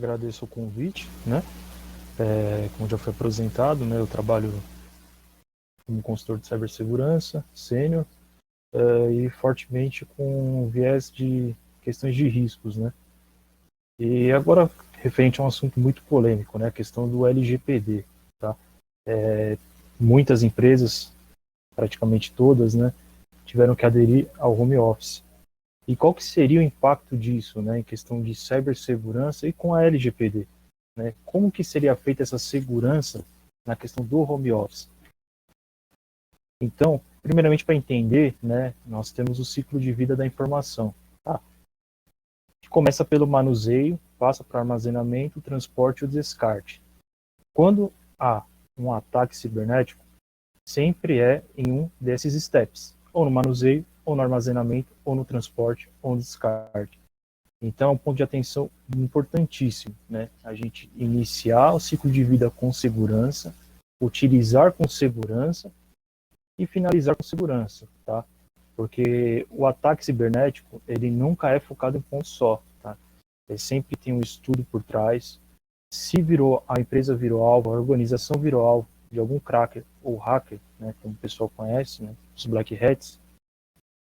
agradeço o convite, né? Como já foi apresentado, né, eu trabalho como consultor de cibersegurança, sênior, e fortemente com viés de questões de riscos, né? E agora, referente a um assunto muito polêmico, né, a questão do LGPD, tá? Muitas empresas, praticamente todas, né, tiveram que aderir ao home office. E qual que seria o impacto disso, né, em questão de cibersegurança e com a LGPD? Né? Como que seria feita essa segurança na questão do home office? Então, primeiramente para entender, né, nós temos o ciclo de vida da informação, tá? Que começa pelo manuseio, passa para o armazenamento, o transporte e o descarte. Quando há um ataque cibernético, sempre é em um desses steps, ou no manuseio, ou no armazenamento, ou no transporte, ou no descarte. Então, é um ponto de atenção importantíssimo, né? A gente iniciar o ciclo de vida com segurança, utilizar com segurança e finalizar com segurança, tá? Porque o ataque cibernético, ele nunca é focado em ponto só, tá? Ele sempre tem um estudo por trás. Se a empresa virou alvo, a organização virou alvo de algum cracker ou hacker, né, como o pessoal conhece, né, os black hats,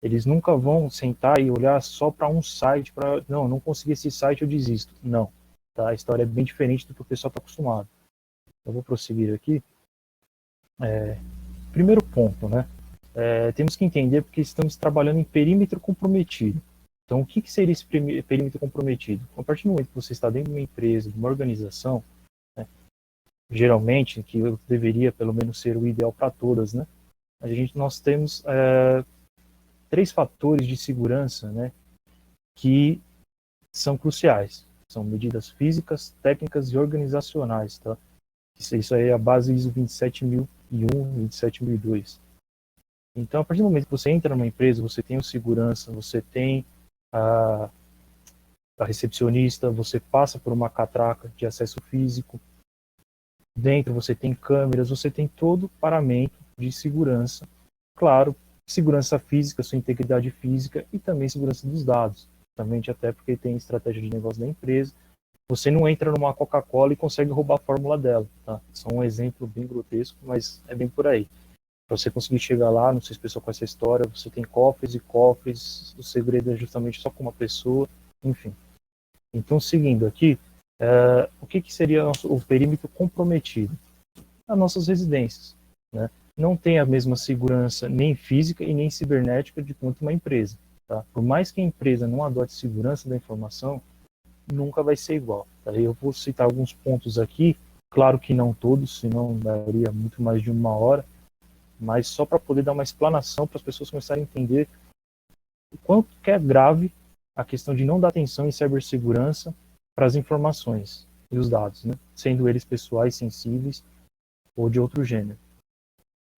eles nunca vão sentar e olhar só para um site, não consegui esse site, eu desisto. Não, tá? A história é bem diferente do que o pessoal está acostumado. Eu vou prosseguir aqui. Primeiro ponto, né? Temos que entender porque estamos trabalhando em perímetro comprometido. Então, o que seria esse perímetro comprometido? A partir do momento que você está dentro de uma empresa, de uma organização, né, geralmente, que deveria pelo menos ser o ideal para todas, né? Nós temos 3 fatores de segurança, né, que são cruciais. São medidas físicas, técnicas e organizacionais, tá? Isso aí é a base ISO 27001, 27002. Então, a partir do momento que você entra numa empresa, você tem o segurança, você tem a recepcionista, você passa por uma catraca de acesso físico. Dentro você tem câmeras, você tem todo o paramento de segurança. Claro, segurança física, sua integridade física e também segurança dos dados. Também até porque tem estratégia de negócio da empresa. Você não entra numa Coca-Cola e consegue roubar a fórmula dela, tá? Só um exemplo bem grotesco, mas é bem por aí. Para você conseguir chegar lá, não sei se o pessoal conhece essa história, você tem cofres e cofres, o segredo é justamente só com uma pessoa, enfim. Então, seguindo aqui, o que seria o perímetro comprometido? As nossas residências, né? Não tem a mesma segurança nem física e nem cibernética de quanto uma empresa. Tá? Por mais que a empresa não adote segurança da informação, nunca vai ser igual. Tá? Eu vou citar alguns pontos aqui, claro que não todos, senão daria muito mais de 1 hora, mas só para poder dar uma explanação para as pessoas começarem a entender o quanto que é grave a questão de não dar atenção em cibersegurança para as informações e os dados, né? Sendo eles pessoais, sensíveis ou de outro gênero.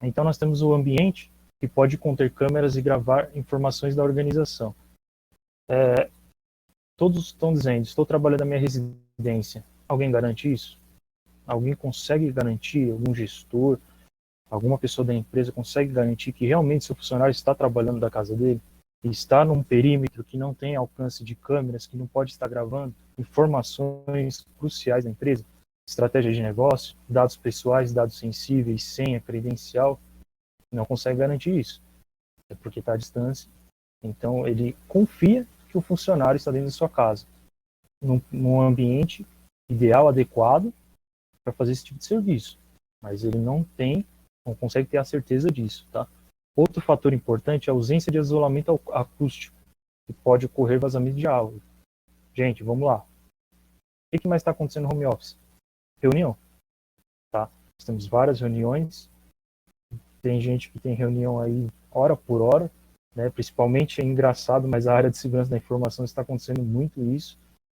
Então nós temos o ambiente que pode conter câmeras e gravar informações da organização. Todos estão dizendo, estou trabalhando na minha residência. Alguém garante isso? Alguém consegue garantir? Algum gestor, alguma pessoa da empresa consegue garantir que realmente seu funcionário está trabalhando da casa dele? E está num perímetro que não tem alcance de câmeras, que não pode estar gravando informações cruciais da empresa? Estratégia de negócio, dados pessoais, dados sensíveis, senha, credencial, não consegue garantir isso. É porque está à distância. Então, ele confia que o funcionário está dentro da sua casa, num ambiente ideal, adequado, para fazer esse tipo de serviço. Mas ele não consegue ter a certeza disso, tá? Outro fator importante é a ausência de isolamento acústico, que pode ocorrer vazamento de áudio. Gente, vamos lá. O que mais está acontecendo no home office? Reunião, tá? Nós temos várias reuniões, tem gente que tem reunião aí hora por hora, né? Principalmente é engraçado, mas a área de segurança da informação está acontecendo muito isso,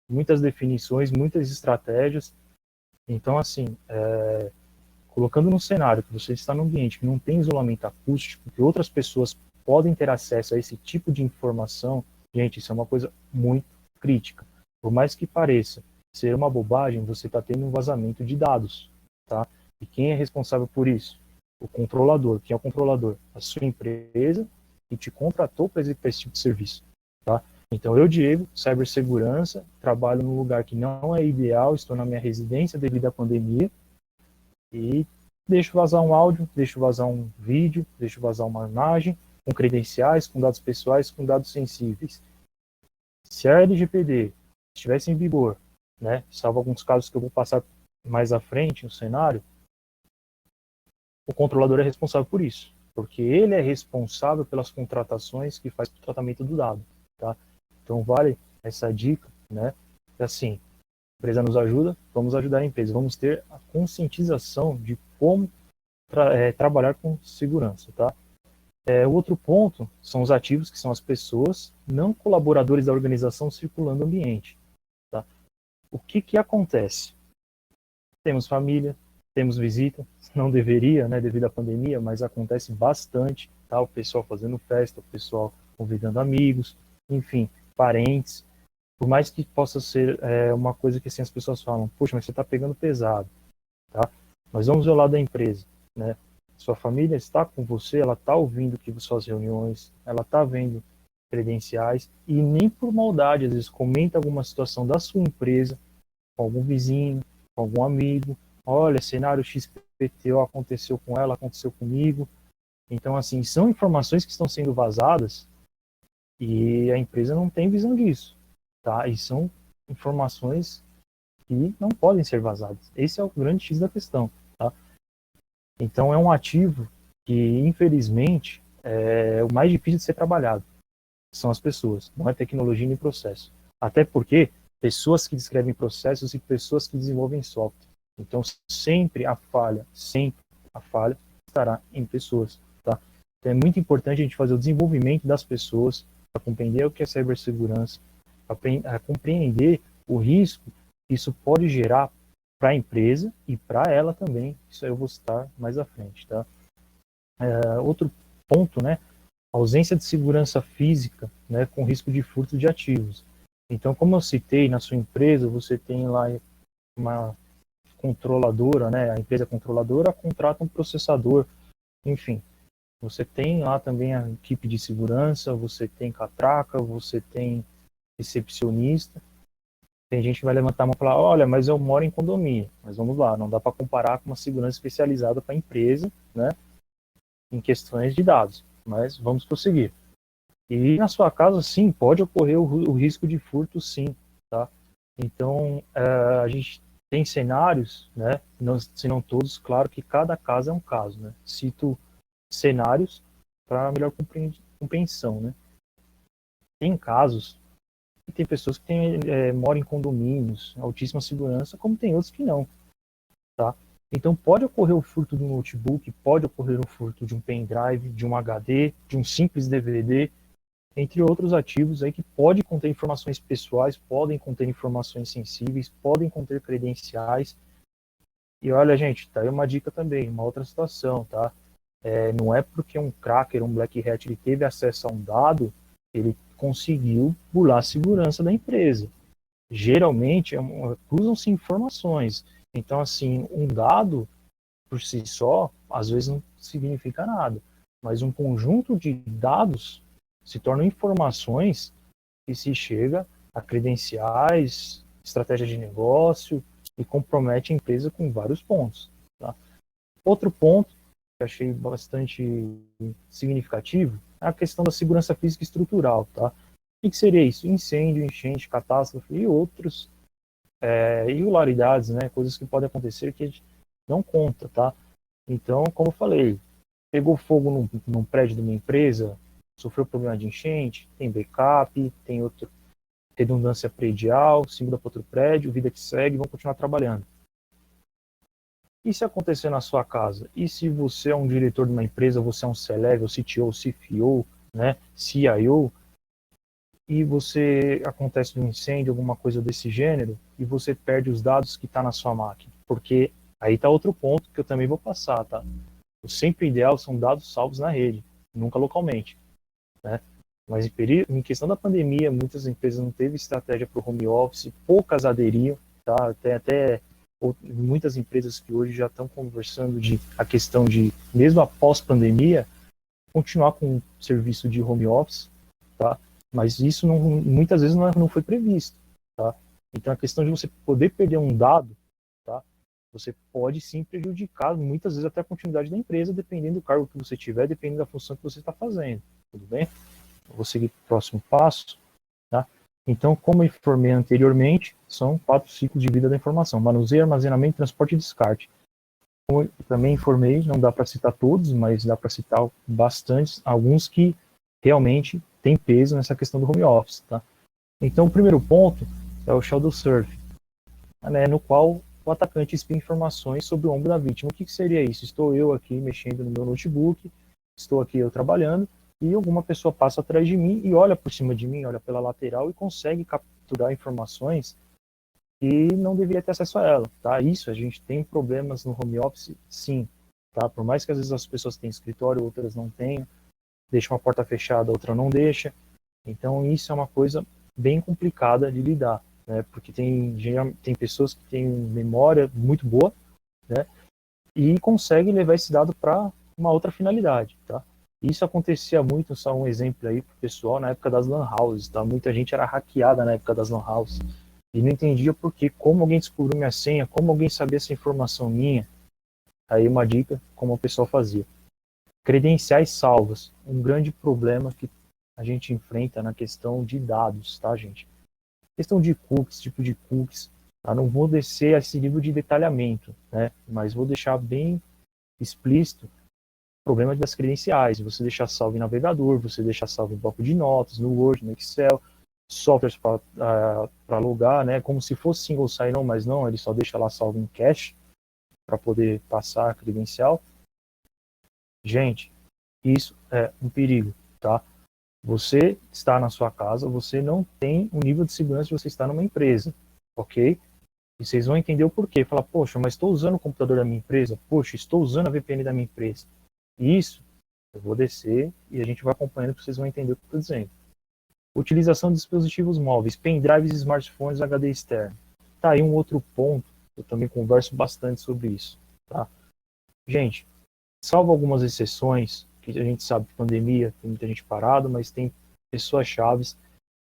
muitas definições, muitas estratégias. Então, assim, colocando no cenário que você está num ambiente que não tem isolamento acústico, que outras pessoas podem ter acesso a esse tipo de informação, gente, isso é uma coisa muito crítica. Por mais que pareça ser uma bobagem, você está tendo um vazamento de dados, tá? E quem é responsável por isso? O controlador. Quem é o controlador? A sua empresa que te contratou para executar esse tipo de serviço, tá? Então, eu, Diego, cibersegurança, trabalho num lugar que não é ideal, estou na minha residência devido à pandemia, e deixo vazar um áudio, deixo vazar um vídeo, deixo vazar uma imagem, com credenciais, com dados pessoais, com dados sensíveis. Se a LGPD estivesse em vigor, né, salvo alguns casos que eu vou passar mais à frente no cenário, o controlador é responsável por isso, porque ele é responsável pelas contratações que faz para o tratamento do dado, tá? Então vale essa dica, né? Assim, a empresa nos ajuda, vamos ajudar a empresa, vamos ter a conscientização de como trabalhar com segurança, tá? O outro ponto são os ativos, que são as pessoas, não colaboradores da organização circulando no ambiente, tá? O que acontece? Temos família, temos visita, não deveria, né, devido à pandemia, mas acontece bastante, tá? O pessoal fazendo festa, o pessoal convidando amigos, enfim, parentes. Por mais que possa ser uma coisa que assim, as pessoas falam, poxa, mas você está pegando pesado, tá? Mas vamos ver o lado da empresa, né? Sua família está com você, ela está ouvindo que suas reuniões, ela está vendo credenciais e nem por maldade, às vezes comenta alguma situação da sua empresa com algum vizinho, com algum amigo. Olha, cenário XPTO aconteceu com ela, aconteceu comigo. Então, assim, são informações que estão sendo vazadas e a empresa não tem visão disso, tá? E são informações que não podem ser vazadas. Esse é o grande X da questão, tá? Então, é um ativo que, infelizmente, é o mais difícil de ser trabalhado. São as pessoas, não é tecnologia nem processo. Até porque pessoas que descrevem processos e pessoas que desenvolvem software. Então, sempre a falha estará em pessoas, tá? Então, é muito importante a gente fazer o desenvolvimento das pessoas para compreender o que é cibersegurança, para compreender o risco que isso pode gerar para a empresa e para ela também. Isso aí eu vou citar mais à frente, tá? Outro ponto, né? Ausência de segurança física, né, com risco de furto de ativos. Então, como eu citei, na sua empresa, você tem lá uma controladora, né, a empresa controladora contrata um processador, enfim. Você tem lá também a equipe de segurança, você tem catraca, você tem recepcionista. Tem gente que vai levantar a mão e falar, olha, mas eu moro em condomínio. Mas vamos lá, não dá para comparar com uma segurança especializada para a empresa, né, em questões de dados. Mas vamos prosseguir. E na sua casa, sim, pode ocorrer o risco de furto, sim, tá? Então, a gente tem cenários, né? Não, se não todos, claro que cada caso é um caso, né? Cito cenários para melhor compreensão, né? Tem casos que tem pessoas que moram em condomínios, altíssima segurança, como tem outros que não, tá? Então, pode ocorrer o furto do notebook, pode ocorrer o furto de um pendrive, de um HD, de um simples DVD, entre outros ativos aí que podem conter informações pessoais, podem conter informações sensíveis, podem conter credenciais. E olha, gente, tá aí uma dica também, uma outra situação, tá? Não é porque um cracker, um black hat, ele teve acesso a um dado, ele conseguiu burlar a segurança da empresa. Geralmente, cruzam-se informações. Então, assim, um dado por si só, às vezes não significa nada. Mas um conjunto de dados se tornam informações que se chega a credenciais, estratégia de negócio e compromete a empresa com vários pontos. Tá? Outro ponto que achei bastante significativo é a questão da segurança física estrutural. Tá? O que seria isso? Incêndio, enchente, catástrofe e outros irregularidades, né? Coisas que podem acontecer que a gente não conta. Tá? Então, como eu falei, pegou fogo num prédio de uma empresa, sofreu problema de enchente, tem backup, tem outra redundância predial, se muda para outro prédio, vida que segue, vão continuar trabalhando. E se acontecer na sua casa? E se você é um diretor de uma empresa, você é um C-Level, CTO, CFO, né, CIO, e você acontece um incêndio, alguma coisa desse gênero, e você perde os dados que está na sua máquina? Porque aí está outro ponto que eu também vou passar, tá? O sempre ideal são dados salvos na rede, nunca localmente, né? Mas em questão da pandemia, muitas empresas não teve estratégia para o home office, poucas aderiam, tá? Tem até muitas empresas que hoje já estão conversando de a questão de, mesmo após pandemia, continuar com o serviço de home office, tá? mas isso muitas vezes não foi previsto, tá? Então a questão de você poder perder um dado, tá? Você pode sim prejudicar muitas vezes até a continuidade da empresa, dependendo do cargo que você tiver, dependendo da função que você está fazendo, tudo bem? Eu vou seguir para o próximo passo, tá? Então, como eu informei anteriormente, são 4 ciclos de vida da informação: manuseio, armazenamento, transporte e descarte. Como eu também informei, não dá para citar todos, mas dá para citar bastantes, alguns que realmente têm peso nessa questão do home office, tá? Então, o primeiro ponto é o shadow surfing, né, no qual o atacante espia informações sobre o ombro da vítima. O que seria isso? Estou eu aqui mexendo no meu notebook, estou aqui eu trabalhando, e alguma pessoa passa atrás de mim e olha por cima de mim, olha pela lateral e consegue capturar informações que não deveria ter acesso a ela, tá? Isso, a gente tem problemas no home office, sim, tá? Por mais que às vezes as pessoas tenham escritório, outras não tenham, deixa uma porta fechada, outra não deixa. Então isso é uma coisa bem complicada de lidar, né? Porque tem pessoas que têm memória muito boa, né? E conseguem levar esse dado para uma outra finalidade, tá? Isso acontecia muito, só um exemplo aí pro pessoal, na época das lan houses, tá? Muita gente era hackeada na época das lan houses e não entendia por quê, como alguém descobriu minha senha, como alguém sabia essa informação minha. Aí uma dica, como o pessoal fazia. Credenciais salvas, um grande problema que a gente enfrenta na questão de dados, tá, gente? Questão de cookies, tipo de cookies, tá? Não vou descer a esse nível de detalhamento, né? Mas vou deixar bem explícito o problema das credenciais. Você deixar salvo em navegador, você deixar salvo em bloco de notas, no Word, no Excel, softwares para logar, né? Como se fosse single sign-on, mas não, ele só deixa lá salvo em cache para poder passar a credencial. Gente, isso é um perigo, tá? Você está na sua casa, você não tem um nível de segurança de você estar numa empresa, ok? E vocês vão entender o porquê. Falar, poxa, mas estou usando o computador da minha empresa? Poxa, estou usando a VPN da minha empresa. Isso, eu vou descer e a gente vai acompanhando para vocês vão entender o que eu estou dizendo. Utilização de dispositivos móveis, pendrives e smartphones HD externo. Tá aí um outro ponto, eu também converso bastante sobre isso, tá? Gente, salvo algumas exceções, que a gente sabe que pandemia, tem muita gente parada, mas tem pessoas chaves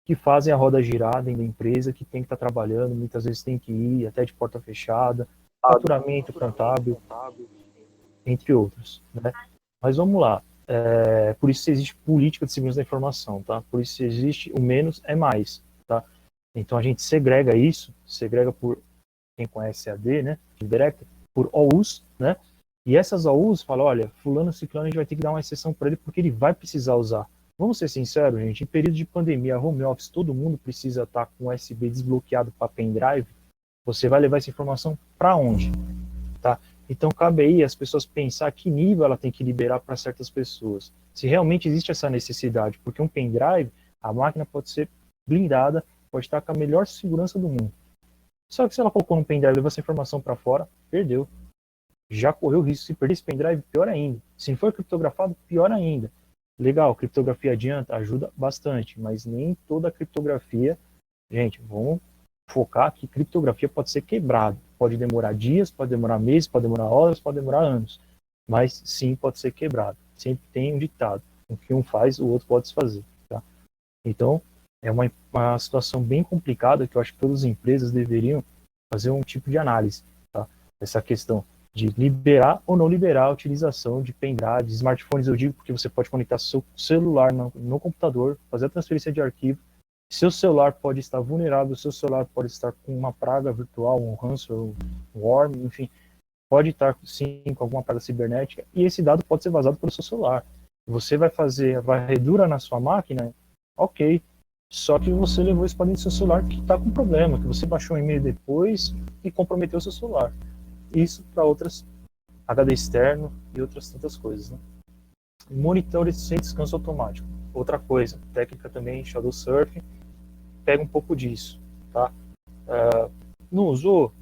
que fazem a roda girar dentro da empresa, que tem que estar trabalhando, muitas vezes tem que ir até de porta fechada, faturamento contábil, entre outros, né? Mas vamos lá, por isso existe política de segurança da informação, tá? Por isso existe o menos é mais, tá? Então a gente segrega isso, segrega por, quem conhece AD, né? Direct, por OUs, né? E essas OUs falam, olha, fulano, ciclano, a gente vai ter que dar uma exceção para ele porque ele vai precisar usar. Vamos ser sinceros, gente, em período de pandemia, home office, todo mundo precisa estar com USB desbloqueado para pendrive. Você vai levar essa informação para onde? Tá? Então cabe aí as pessoas pensar que nível ela tem que liberar para certas pessoas. Se realmente existe essa necessidade, porque um pendrive, a máquina pode ser blindada, pode estar com a melhor segurança do mundo. Só que se ela colocou no pendrive e levou essa informação para fora, perdeu. Já correu risco. Se perder esse pendrive, pior ainda. Se não for criptografado, pior ainda. Legal, criptografia adianta, ajuda bastante, mas nem toda criptografia. Gente, vamos focar que criptografia pode ser quebrada. Pode demorar dias, pode demorar meses, pode demorar horas, pode demorar anos. Mas sim, pode ser quebrado. Sempre tem um ditado. O que um faz, o outro pode desfazer. Tá? Então, é uma situação bem complicada que eu acho que todas as empresas deveriam fazer um tipo de análise. Tá? Essa questão de liberar ou não liberar a utilização de pendrive, de smartphones, eu digo porque você pode conectar seu celular no computador, fazer a transferência de arquivo, seu celular pode estar vulnerável, seu celular pode estar com uma praga virtual, um ransomware, um worm, enfim, pode estar sim com alguma praga cibernética e esse dado pode ser vazado pelo seu celular. Você vai fazer a varredura na sua máquina, ok, só que você levou isso para dentro do seu celular que está com problema, que você baixou um e-mail depois e comprometeu o seu celular. Isso para outras HD externo e outras tantas coisas, né? Monitores sem descanso automático. Outra coisa, técnica também, shadow surfing, pega um pouco disso, tá? Não usou,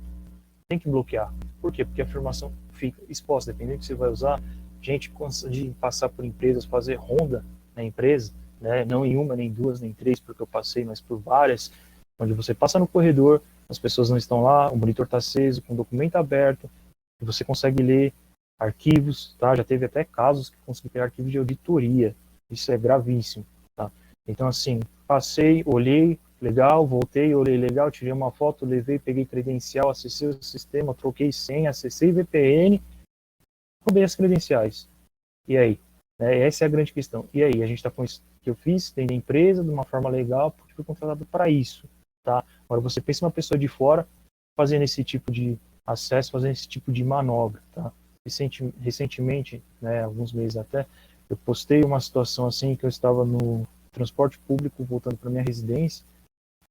tem que bloquear. Por quê? Porque a informação fica exposta, dependendo do que você vai usar. Gente cansa de passar por empresas, fazer ronda na empresa, né? Não em uma, nem duas, nem três, porque eu passei, mas por várias, onde você passa no corredor, as pessoas não estão lá, o monitor está aceso, com o documento aberto, e você consegue ler arquivos, tá? Já teve até casos que consegui ter arquivos de auditoria. Isso é gravíssimo, tá? Então, assim, passei, olhei, legal, voltei, olhei, legal, tirei uma foto, levei, peguei credencial, acessei o sistema, troquei senha, acessei VPN, roubei as credenciais. E aí? Essa é a grande questão. E aí? A gente está com isso que eu fiz dentro da empresa, de uma forma legal, porque fui contratado para isso, tá? Agora, você pensa uma pessoa de fora fazendo esse tipo de acesso, fazendo esse tipo de manobra, tá? Recentemente, né, alguns meses até, eu postei uma situação assim que eu estava no transporte público voltando para minha residência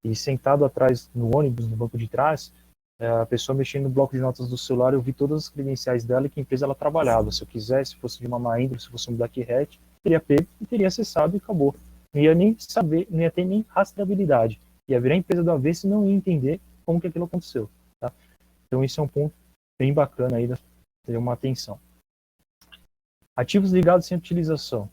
e sentado atrás no ônibus, no banco de trás, a pessoa mexendo no bloco de notas do celular, eu vi todas as credenciais dela e que empresa ela trabalhava. Se eu quisesse, se fosse de uma Mahindra, se fosse um Black Hat, teria pego e teria acessado e acabou. Não ia nem saber, não ia ter nem rastreabilidade. Ia virar a empresa do avesso e não ia entender como que aquilo aconteceu. Tá? Então isso é um ponto bem bacana aí, ter uma atenção. Ativos ligados sem utilização.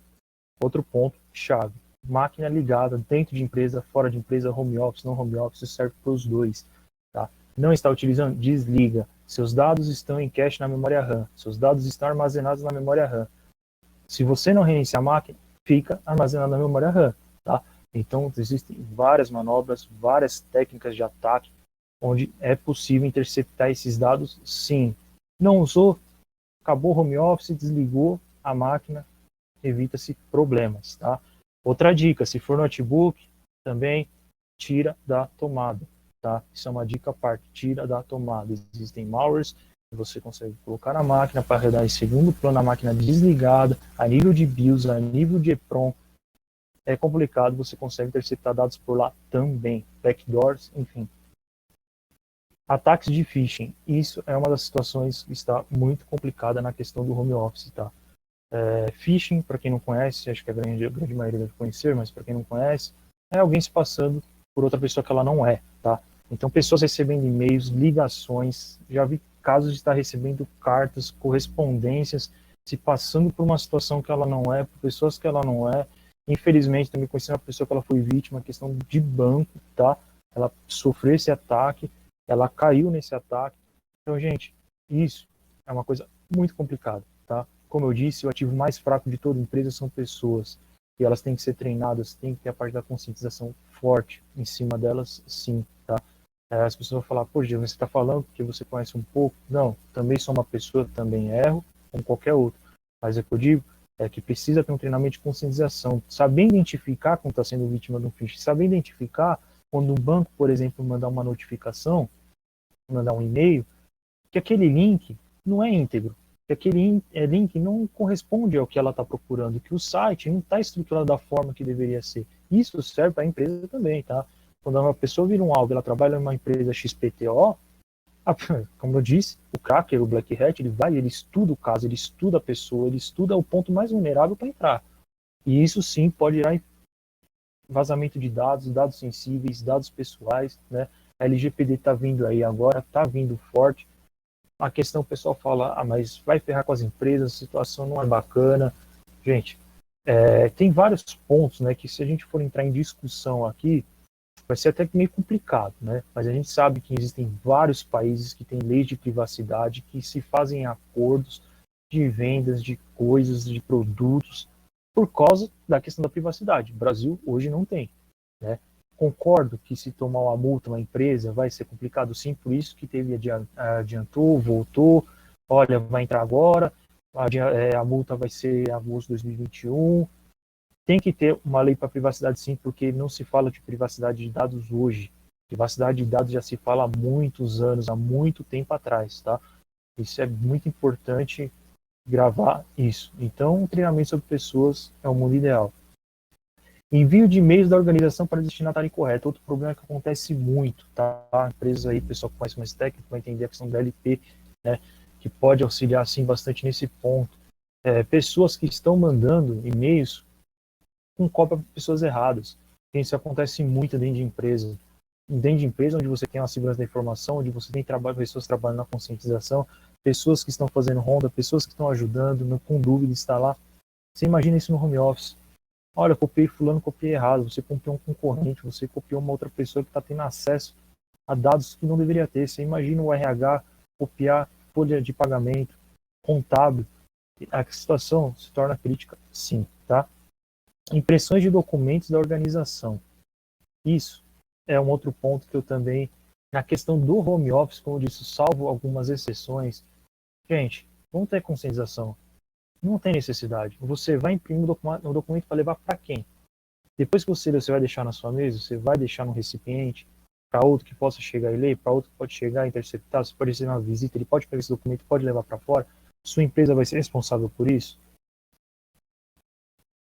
Outro ponto chave. Máquina ligada dentro de empresa, fora de empresa, home office, não home office, serve para os dois. Tá? Não está utilizando? Desliga. Seus dados estão em cache na memória RAM. Seus dados estão armazenados na memória RAM. Se você não reiniciar a máquina, fica armazenado na memória RAM. Tá? Então, existem várias manobras, várias técnicas de ataque, onde é possível interceptar esses dados, sim. Não usou? Acabou o home office, desligou a máquina, evita-se problemas, tá? Outra dica, se for notebook, também tira da tomada, tá? Isso é uma dica à parte, tira da tomada. Existem malwares que você consegue colocar na máquina para rodar em segundo plano, a máquina desligada, a nível de BIOS, a nível de EPROM. É complicado, você consegue interceptar dados por lá também, backdoors, enfim. Ataques de phishing, isso é uma das situações que está muito complicada na questão do home office, tá? Phishing, para quem não conhece, acho que a grande maioria deve conhecer, mas para quem não conhece, é alguém se passando por outra pessoa que ela não é, tá? Então, pessoas recebendo e-mails, ligações, já vi casos de estar recebendo cartas, correspondências, se passando por uma situação que ela não é, por pessoas que ela não é. Infelizmente, também conheci uma pessoa que ela foi vítima, questão de banco, tá? Ela sofreu esse ataque, ela caiu nesse ataque. Então, gente, isso é uma coisa muito complicada, tá? Como eu disse, o ativo mais fraco de toda empresa são pessoas. E elas têm que ser treinadas, tem que ter a parte da conscientização forte em cima delas, sim, tá? As pessoas vão falar, pô, Gil, você está falando porque você conhece um pouco. Não, também sou uma pessoa, também erro, como qualquer outro. Mas o que eu digo é que precisa ter um treinamento de conscientização, saber identificar quando está sendo vítima de um phishing, saber identificar quando um banco, por exemplo, mandar uma notificação, mandar um e-mail, que aquele link não é íntegro, que aquele link não corresponde ao que ela está procurando, que o site não está estruturado da forma que deveria ser. Isso serve para a empresa também, tá? Quando uma pessoa vira um alvo, ela trabalha numa empresa XPTO, como eu disse, o cracker, o Black Hat, ele estuda o caso, ele estuda a pessoa, ele estuda o ponto mais vulnerável para entrar. E isso sim pode gerar vazamento de dados, dados sensíveis, dados pessoais, né? A LGPD está vindo aí agora, está vindo forte. A questão, o pessoal fala, mas vai ferrar com as empresas, a situação não é bacana. Gente, tem vários pontos, né, que se a gente for entrar em discussão aqui, vai ser até meio complicado, né? Mas a gente sabe que existem vários países que têm leis de privacidade, que se fazem acordos de vendas de coisas, de produtos, por causa da questão da privacidade. O Brasil hoje não tem, né? Concordo que se tomar uma multa, uma empresa, vai ser complicado sim, por isso que teve adiantou, voltou, olha, vai entrar agora, a multa vai ser em agosto de 2021. Tem que ter uma lei para privacidade sim, porque não se fala de privacidade de dados hoje. Privacidade de dados já se fala há muitos anos, há muito tempo atrás, tá? Isso é muito importante gravar isso. Então, o treinamento sobre pessoas é o mundo ideal. Envio de e-mails da organização para destinatário incorreto. Outro problema que acontece muito, tá? Empresas aí, pessoal que conhece mais técnico vai entender a questão da LP, né? Que pode auxiliar, sim, bastante nesse ponto. Pessoas que estão mandando e-mails com cópia para pessoas erradas. Isso acontece muito dentro de empresa. Dentro de empresa, onde você tem uma segurança da informação, onde você tem pessoas trabalhando na conscientização, pessoas que estão fazendo ronda, pessoas que estão ajudando, com dúvida, está lá. Você imagina isso no home office. Olha, copiei fulano, copiei errado. Você copiou um concorrente, você copiou uma outra pessoa que está tendo acesso a dados que não deveria ter. Você imagina o RH copiar folha de pagamento, contábil. A situação se torna crítica, sim, tá? Impressões de documentos da organização. Isso é um outro ponto que eu também, na questão do home office, como eu disse, salvo algumas exceções, gente, vamos ter conscientização. Não tem necessidade. Você vai imprimir um documento para levar para quem? Depois que você lê, você vai deixar na sua mesa, você vai deixar no recipiente, para outro que possa chegar e ler, para outro que pode chegar e interceptar, você pode receber uma visita, ele pode pegar esse documento, pode levar para fora, sua empresa vai ser responsável por isso?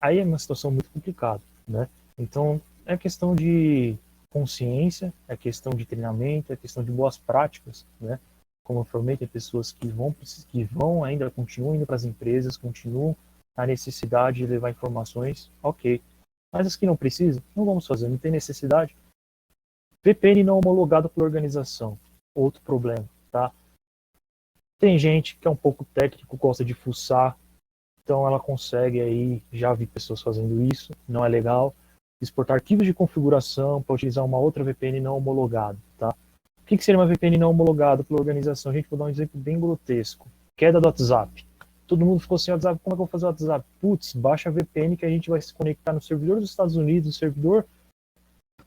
Aí é uma situação muito complicada, né? Então, é questão de consciência, é questão de treinamento, é questão de boas práticas, né? Como eu falei, tem pessoas que vão ainda, continuam indo para as empresas, continuam a necessidade de levar informações, ok. Mas as que não precisam, não vamos fazer, não tem necessidade. VPN não homologado pela organização, outro problema, tá? Tem gente que é um pouco técnico, gosta de fuçar, então ela consegue aí, já vi pessoas fazendo isso, não é legal, exportar arquivos de configuração para utilizar uma outra VPN não homologada, tá? O que seria uma VPN não homologada pela organização? A gente vou dar um exemplo bem grotesco. Queda do WhatsApp. Todo mundo ficou sem WhatsApp, como é que eu vou fazer o WhatsApp? Putz, baixa a VPN que a gente vai se conectar no servidor dos Estados Unidos, no servidor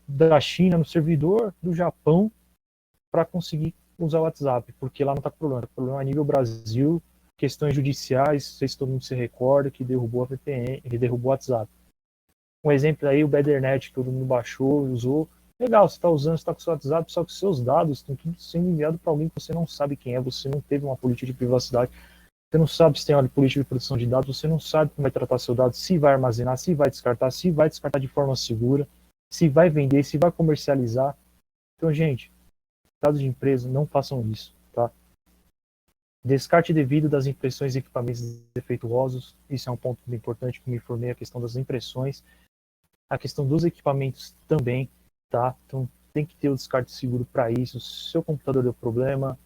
da China, no servidor do Japão, para conseguir usar o WhatsApp, porque lá não está com problema. O problema é a nível Brasil, questões judiciais, não sei se todo mundo se recorda, que derrubou a VPN, que derrubou o WhatsApp. Um exemplo aí, o Betternet, que todo mundo baixou, usou. Legal, você está usando, você está com o seu WhatsApp, só que seus dados estão tudo sendo enviados para alguém que você não sabe quem é, você não teve uma política de privacidade, você não sabe se tem uma política de proteção de dados, você não sabe como vai tratar seu dado, se vai armazenar, se vai descartar de forma segura, se vai vender, se vai comercializar. Então, gente, dados de empresa, não façam isso, tá? Descarte devido das impressões e equipamentos defeituosos, isso é um ponto muito importante que me informei, a questão das impressões, a questão dos equipamentos também, tá? Então tem que ter o descarte seguro para isso. Se seu computador deu problema,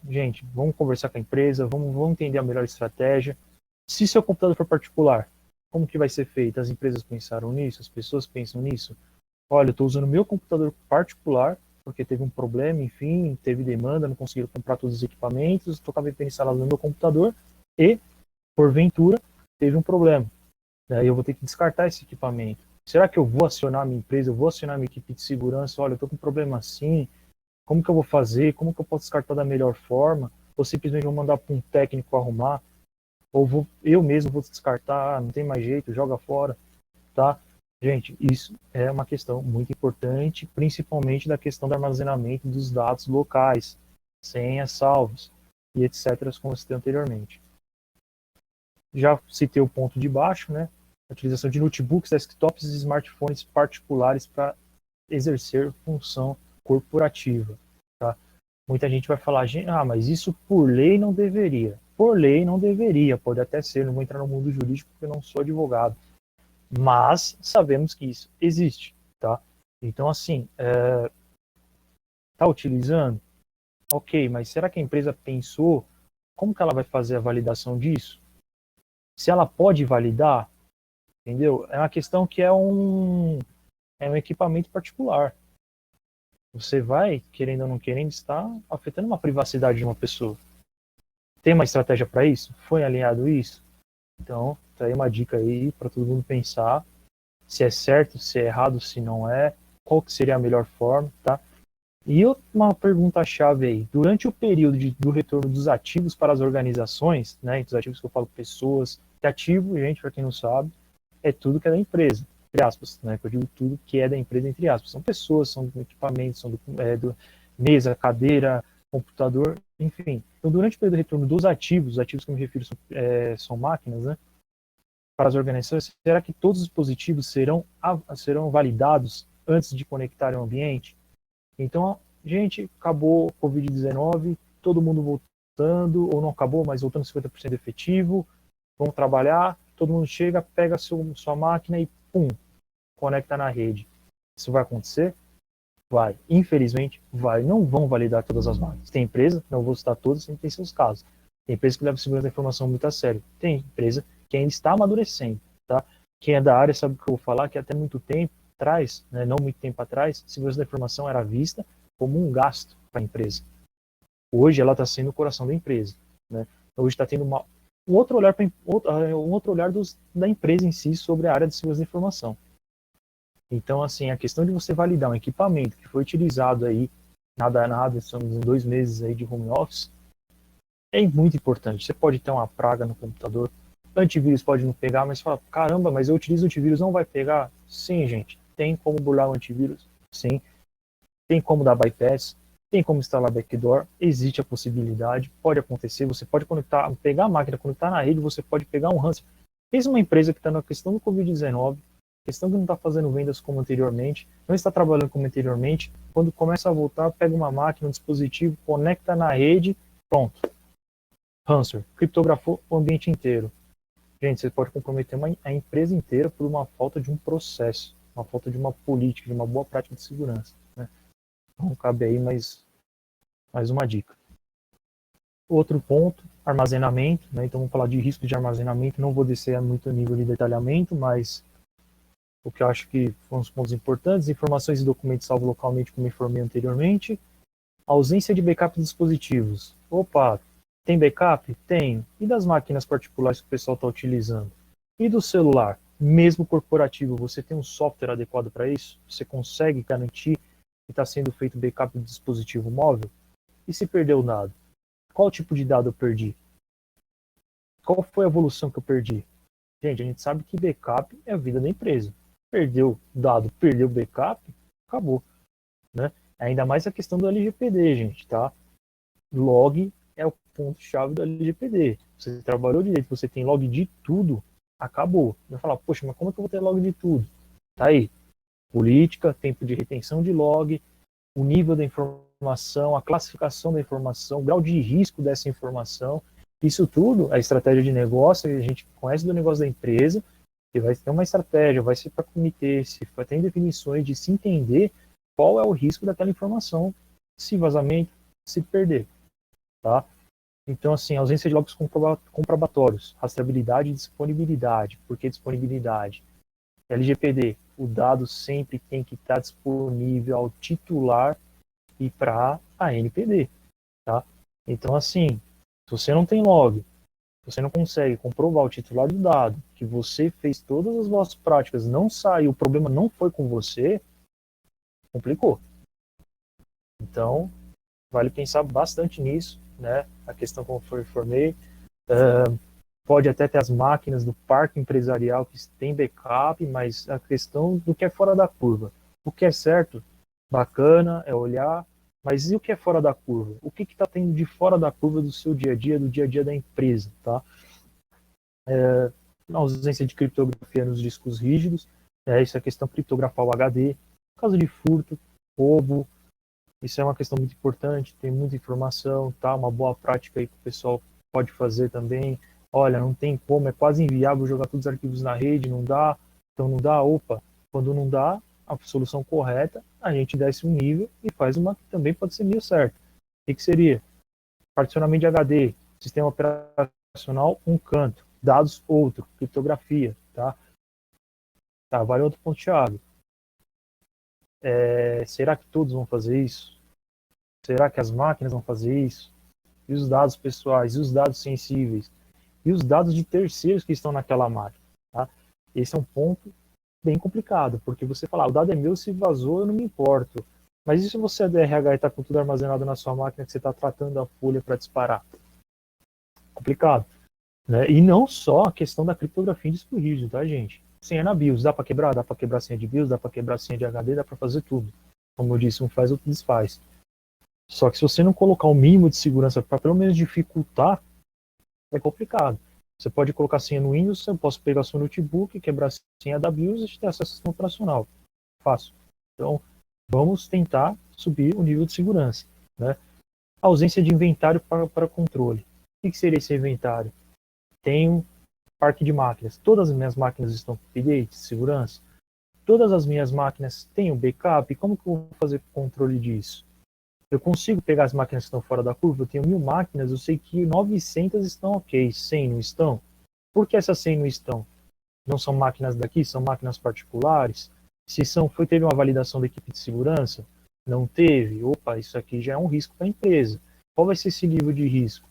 gente, vamos conversar com a empresa, vamos entender a melhor estratégia. Se seu computador for particular, como que vai ser feito? As empresas pensaram nisso? As pessoas pensam nisso? Olha, eu estou usando meu computador particular porque teve um problema, enfim, teve demanda, não conseguiram comprar todos os equipamentos, estou com a VPN instalada no meu computador e, porventura, teve um problema. Daí eu vou ter que descartar esse equipamento. Será que eu vou acionar a minha empresa, eu vou acionar a minha equipe de segurança? Olha, eu estou com um problema assim, como que eu vou fazer? Como que eu posso descartar da melhor forma? Ou simplesmente vou mandar para um técnico arrumar? Ou eu mesmo vou descartar, não tem mais jeito, joga fora, tá? Gente, isso é uma questão muito importante, principalmente da questão do armazenamento dos dados locais, senhas, salvos e etc., como eu citei anteriormente. Já citei o ponto de baixo, né? A utilização de notebooks, desktops e smartphones particulares para exercer função corporativa. Tá? Muita gente vai falar, mas isso por lei não deveria. Por lei não deveria, pode até ser, não vou entrar no mundo jurídico porque eu não sou advogado. Mas sabemos que isso existe, tá? Então, assim, tá utilizando? Ok, mas será que a empresa pensou como que ela vai fazer a validação disso? Se ela pode validar, entendeu? É uma questão que é um equipamento particular. Você vai, querendo ou não querendo, estar afetando uma privacidade de uma pessoa. Tem uma estratégia para isso? Foi alinhado isso? Então, tá aí uma dica aí para todo mundo pensar se é certo, se é errado, se não é, qual que seria a melhor forma, tá? E uma pergunta-chave aí, durante o período do retorno dos ativos para as organizações, né, entre os ativos que eu falo pessoas, que ativo, gente, para quem não sabe, é tudo que é da empresa, entre aspas, né, eu digo tudo que é da empresa, entre aspas, são pessoas, são equipamentos, são do mesa, cadeira, computador, enfim. Então, durante o período do retorno dos ativos, os ativos que eu me refiro são máquinas, né, para as organizações, será que todos os dispositivos serão validados antes de conectar ao ambiente? Então, gente, acabou o Covid-19, todo mundo voltando, ou não acabou, mas voltando 50% efetivo, vamos trabalhar, todo mundo chega, pega sua máquina e pum, conecta na rede. Isso vai acontecer? Vai. Infelizmente, vai. Não vão validar todas as máquinas. Tem empresa, não vou citar todas, tem seus casos. Tem empresa que leva segurança da informação muito a sério. Tem empresa que ainda está amadurecendo, tá? Quem é da área sabe o que eu vou falar, que até muito tempo atrás, né, não muito tempo atrás, segurança da informação era vista como um gasto para a empresa. Hoje ela está sendo o coração da empresa, né? Hoje está tendo Um outro olhar, da empresa em si sobre a área de segurança da informação. Então, assim, a questão de você validar um equipamento que foi utilizado aí, nada, estamos em 2 meses aí de home office, é muito importante. Você pode ter uma praga no computador, antivírus pode não pegar, mas fala, caramba, mas eu utilizo antivírus, não vai pegar? Sim, gente, tem como burlar o antivírus, sim. Tem como dar bypass, tem como instalar backdoor, existe a possibilidade, pode acontecer, você pode conectar, pegar a máquina, conectar na rede, você pode pegar um ransom. Fez uma empresa que está na questão do Covid-19, questão que não está fazendo vendas como anteriormente, não está trabalhando como anteriormente, quando começa a voltar, pega uma máquina, um dispositivo, conecta na rede, pronto. Ransom, criptografou o ambiente inteiro. Gente, você pode comprometer a empresa inteira por uma falta de um processo, uma falta de uma política, de uma boa prática de segurança, né? Então, cabe aí mais uma dica. Outro ponto, armazenamento, né? Então, vamos falar de risco de armazenamento. Não vou descer a muito nível de detalhamento, mas o que eu acho que foram os pontos importantes: informações e documentos salvos localmente, como informei anteriormente. Ausência de backup de dispositivos. Opa, tem backup? Tenho. E das máquinas particulares que o pessoal está utilizando? E do celular? Mesmo corporativo, você tem um software adequado para isso? Você consegue garantir que está sendo feito backup de dispositivo móvel? E se perder o dado? Qual tipo de dado eu perdi? Qual foi a evolução que eu perdi? Gente, a gente sabe que backup é a vida da empresa. Perdeu dado, perdeu backup, acabou, né? Ainda mais a questão do LGPD, gente, tá? Log é o ponto-chave do LGPD. Você trabalhou direito, você tem log de tudo, acabou. Vai falar, poxa, mas como é que eu vou ter log de tudo? Tá aí. Política, tempo de retenção de log, o nível da informação, a classificação da informação, o grau de risco dessa informação. Isso tudo, a estratégia de negócio, a gente conhece do negócio da empresa, e vai ter uma estratégia, vai ser para comitê, se vai ter definições de se entender qual é o risco daquela informação, se vazamento, se perder. Tá? Então, assim, ausência de logs comprobatórios, rastreabilidade e disponibilidade. Por que disponibilidade? LGPD, o dado sempre tem que estar disponível ao titular e para a NPD. Tá? Então, assim, se você não tem log, você não consegue comprovar o titular do dado, que você fez todas as vossas práticas, não saiu, o problema não foi com você, complicou. Então, vale pensar bastante nisso, né? A questão como foi informei, pode até ter as máquinas do parque empresarial que tem backup, mas a questão do que é fora da curva. O que é certo, bacana, é olhar, mas e o que é fora da curva? O que está tendo de fora da curva do seu dia a dia, do dia a dia da empresa, tá? A ausência de criptografia nos discos rígidos, isso é questão de criptografar o HD, caso de furto, roubo, isso é uma questão muito importante, tem muita informação, tá? Uma boa prática aí que o pessoal pode fazer também. Olha, não tem como, é quase inviável jogar todos os arquivos na rede, não dá, então não dá, opa, quando não dá, a solução correta, a gente desce um nível e faz uma que também pode ser meio certa. O que seria? Particionamento de HD, sistema operacional, um canto, dados, outro, criptografia, tá? Tá, vale outro ponto-chave. Será que todos vão fazer isso? Será que as máquinas vão fazer isso? E os dados pessoais, e os dados sensíveis, e os dados de terceiros que estão naquela máquina, tá? Esse é um ponto bem complicado, porque você fala, o dado é meu, se vazou, eu não me importo. Mas e se você é DRH e está com tudo armazenado na sua máquina que você está tratando a folha para disparar? Complicado, né? E não só a questão da criptografia em disco rígido, tá, gente? Senha na BIOS, dá para quebrar? Dá para quebrar senha de BIOS, dá para quebrar senha de HD, dá para fazer tudo. Como eu disse, um faz, outro desfaz. Só que se você não colocar o mínimo de segurança para pelo menos dificultar, é complicado. Você pode colocar senha no Windows, eu posso pegar seu notebook, quebrar a senha da BIOS e ter acesso ao sistema operacional. Fácil. Então, vamos tentar subir o nível de segurança, né? A ausência de inventário para controle. O que seria esse inventário? Tenho parque de máquinas. Todas as minhas máquinas estão com update, segurança. Todas as minhas máquinas têm um backup. Como que eu vou fazer o controle disso? Eu consigo pegar as máquinas que estão fora da curva? Eu tenho 1000 máquinas, eu sei que 900 estão ok, 100 não estão. Por que essas 100 não estão? Não são máquinas daqui, são máquinas particulares? Se teve uma validação da equipe de segurança? Não teve? Opa, isso aqui já é um risco para a empresa. Qual vai ser esse nível de risco?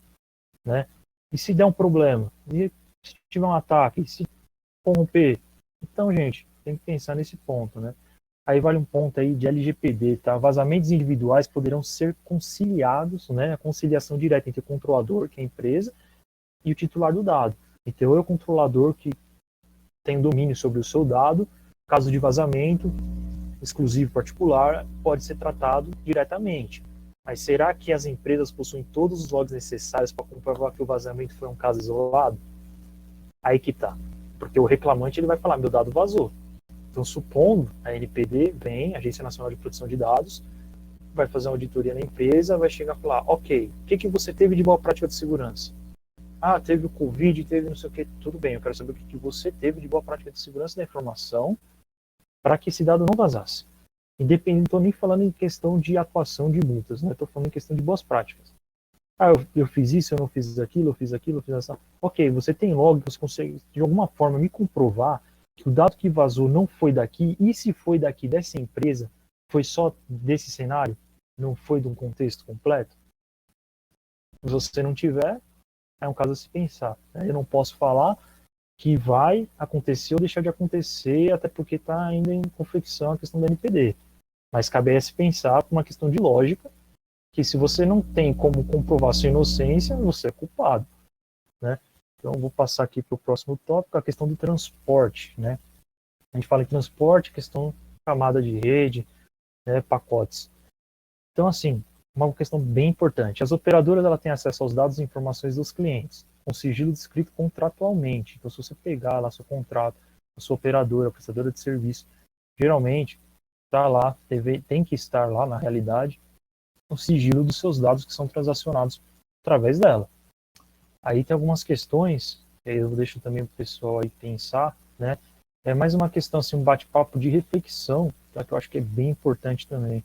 Né? E se der um problema? E se tiver um ataque? E se corromper? Então, gente, tem que pensar nesse ponto, né? Aí vale um ponto aí de LGPD, tá? Vazamentos individuais poderão ser conciliados, né? A conciliação direta entre o controlador, que é a empresa, e o titular do dado. Então, é o controlador que tem domínio sobre o seu dado. Caso de vazamento exclusivo particular, pode ser tratado diretamente. Mas será que as empresas possuem todos os logs necessários para comprovar que o vazamento foi um caso isolado? Aí que tá. Porque o reclamante ele vai falar, meu dado vazou. Então, supondo, a NPD vem, Agência Nacional de Proteção de Dados, vai fazer uma auditoria na empresa, vai chegar e falar, ok, o que você teve de boa prática de segurança? Ah, teve o Covid, teve não sei o que, tudo bem, eu quero saber o que você teve de boa prática de segurança da informação para que esse dado não vazasse. Independente, não estou nem falando em questão de atuação de multas, né? Estou falando em questão de boas práticas. Ah, eu fiz isso, eu não fiz aquilo, eu fiz aquilo, eu fiz essa. Ok, você tem log, você consegue de alguma forma me comprovar que o dado que vazou não foi daqui, e se foi daqui dessa empresa, foi só desse cenário, não foi de um contexto completo? Se você não tiver, é um caso a se pensar, né? Eu não posso falar que vai acontecer ou deixar de acontecer, até porque está ainda em confecção a questão da NPD. Mas cabe a se pensar por uma questão de lógica, que se você não tem como comprovar sua inocência, você é culpado, né? Então, vou passar aqui para o próximo tópico, a questão do transporte, né? A gente fala em transporte, questão camada de rede, né, pacotes. Então, assim, uma questão bem importante. As operadoras ela têm acesso aos dados e informações dos clientes, com sigilo descrito contratualmente. Então, se você pegar lá seu contrato, a sua operadora, a prestadora de serviço, geralmente está lá, tem que estar lá, na realidade, o sigilo dos seus dados que são transacionados através dela. Aí tem algumas questões, eu deixo também para o pessoal aí pensar, né? É mais uma questão, assim, um bate-papo de reflexão, tá? Que eu acho que é bem importante também.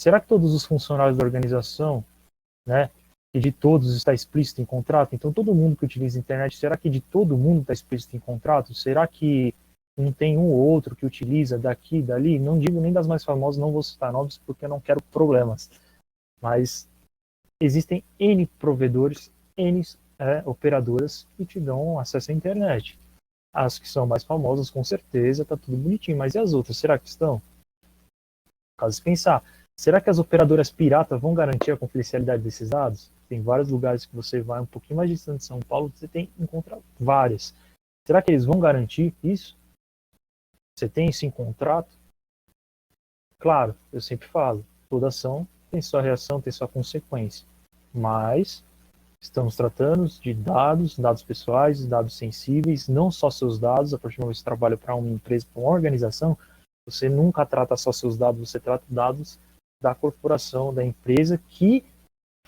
Será que todos os funcionários da organização, né, e de todos está explícito em contrato? Então, todo mundo que utiliza a internet, será que de todo mundo está explícito em contrato? Será que não tem um ou outro que utiliza daqui, dali? Não digo nem das mais famosas, não vou citar nomes porque eu não quero problemas. Mas existem N provedores, N operadoras que te dão acesso à internet. As que são mais famosas, com certeza, está tudo bonitinho. Mas e as outras? Será que estão? Caso de pensar, será que as operadoras piratas vão garantir a confidencialidade desses dados? Tem vários lugares que você vai um pouquinho mais distante de São Paulo, você encontra várias. Será que eles vão garantir isso? Você tem isso em contrato? Claro, eu sempre falo, toda ação tem sua reação, tem sua consequência. Mas estamos tratando de dados, dados pessoais, dados sensíveis, não só seus dados. A partir do momento que você trabalha para uma empresa, para uma organização, você nunca trata só seus dados, você trata dados da corporação, da empresa que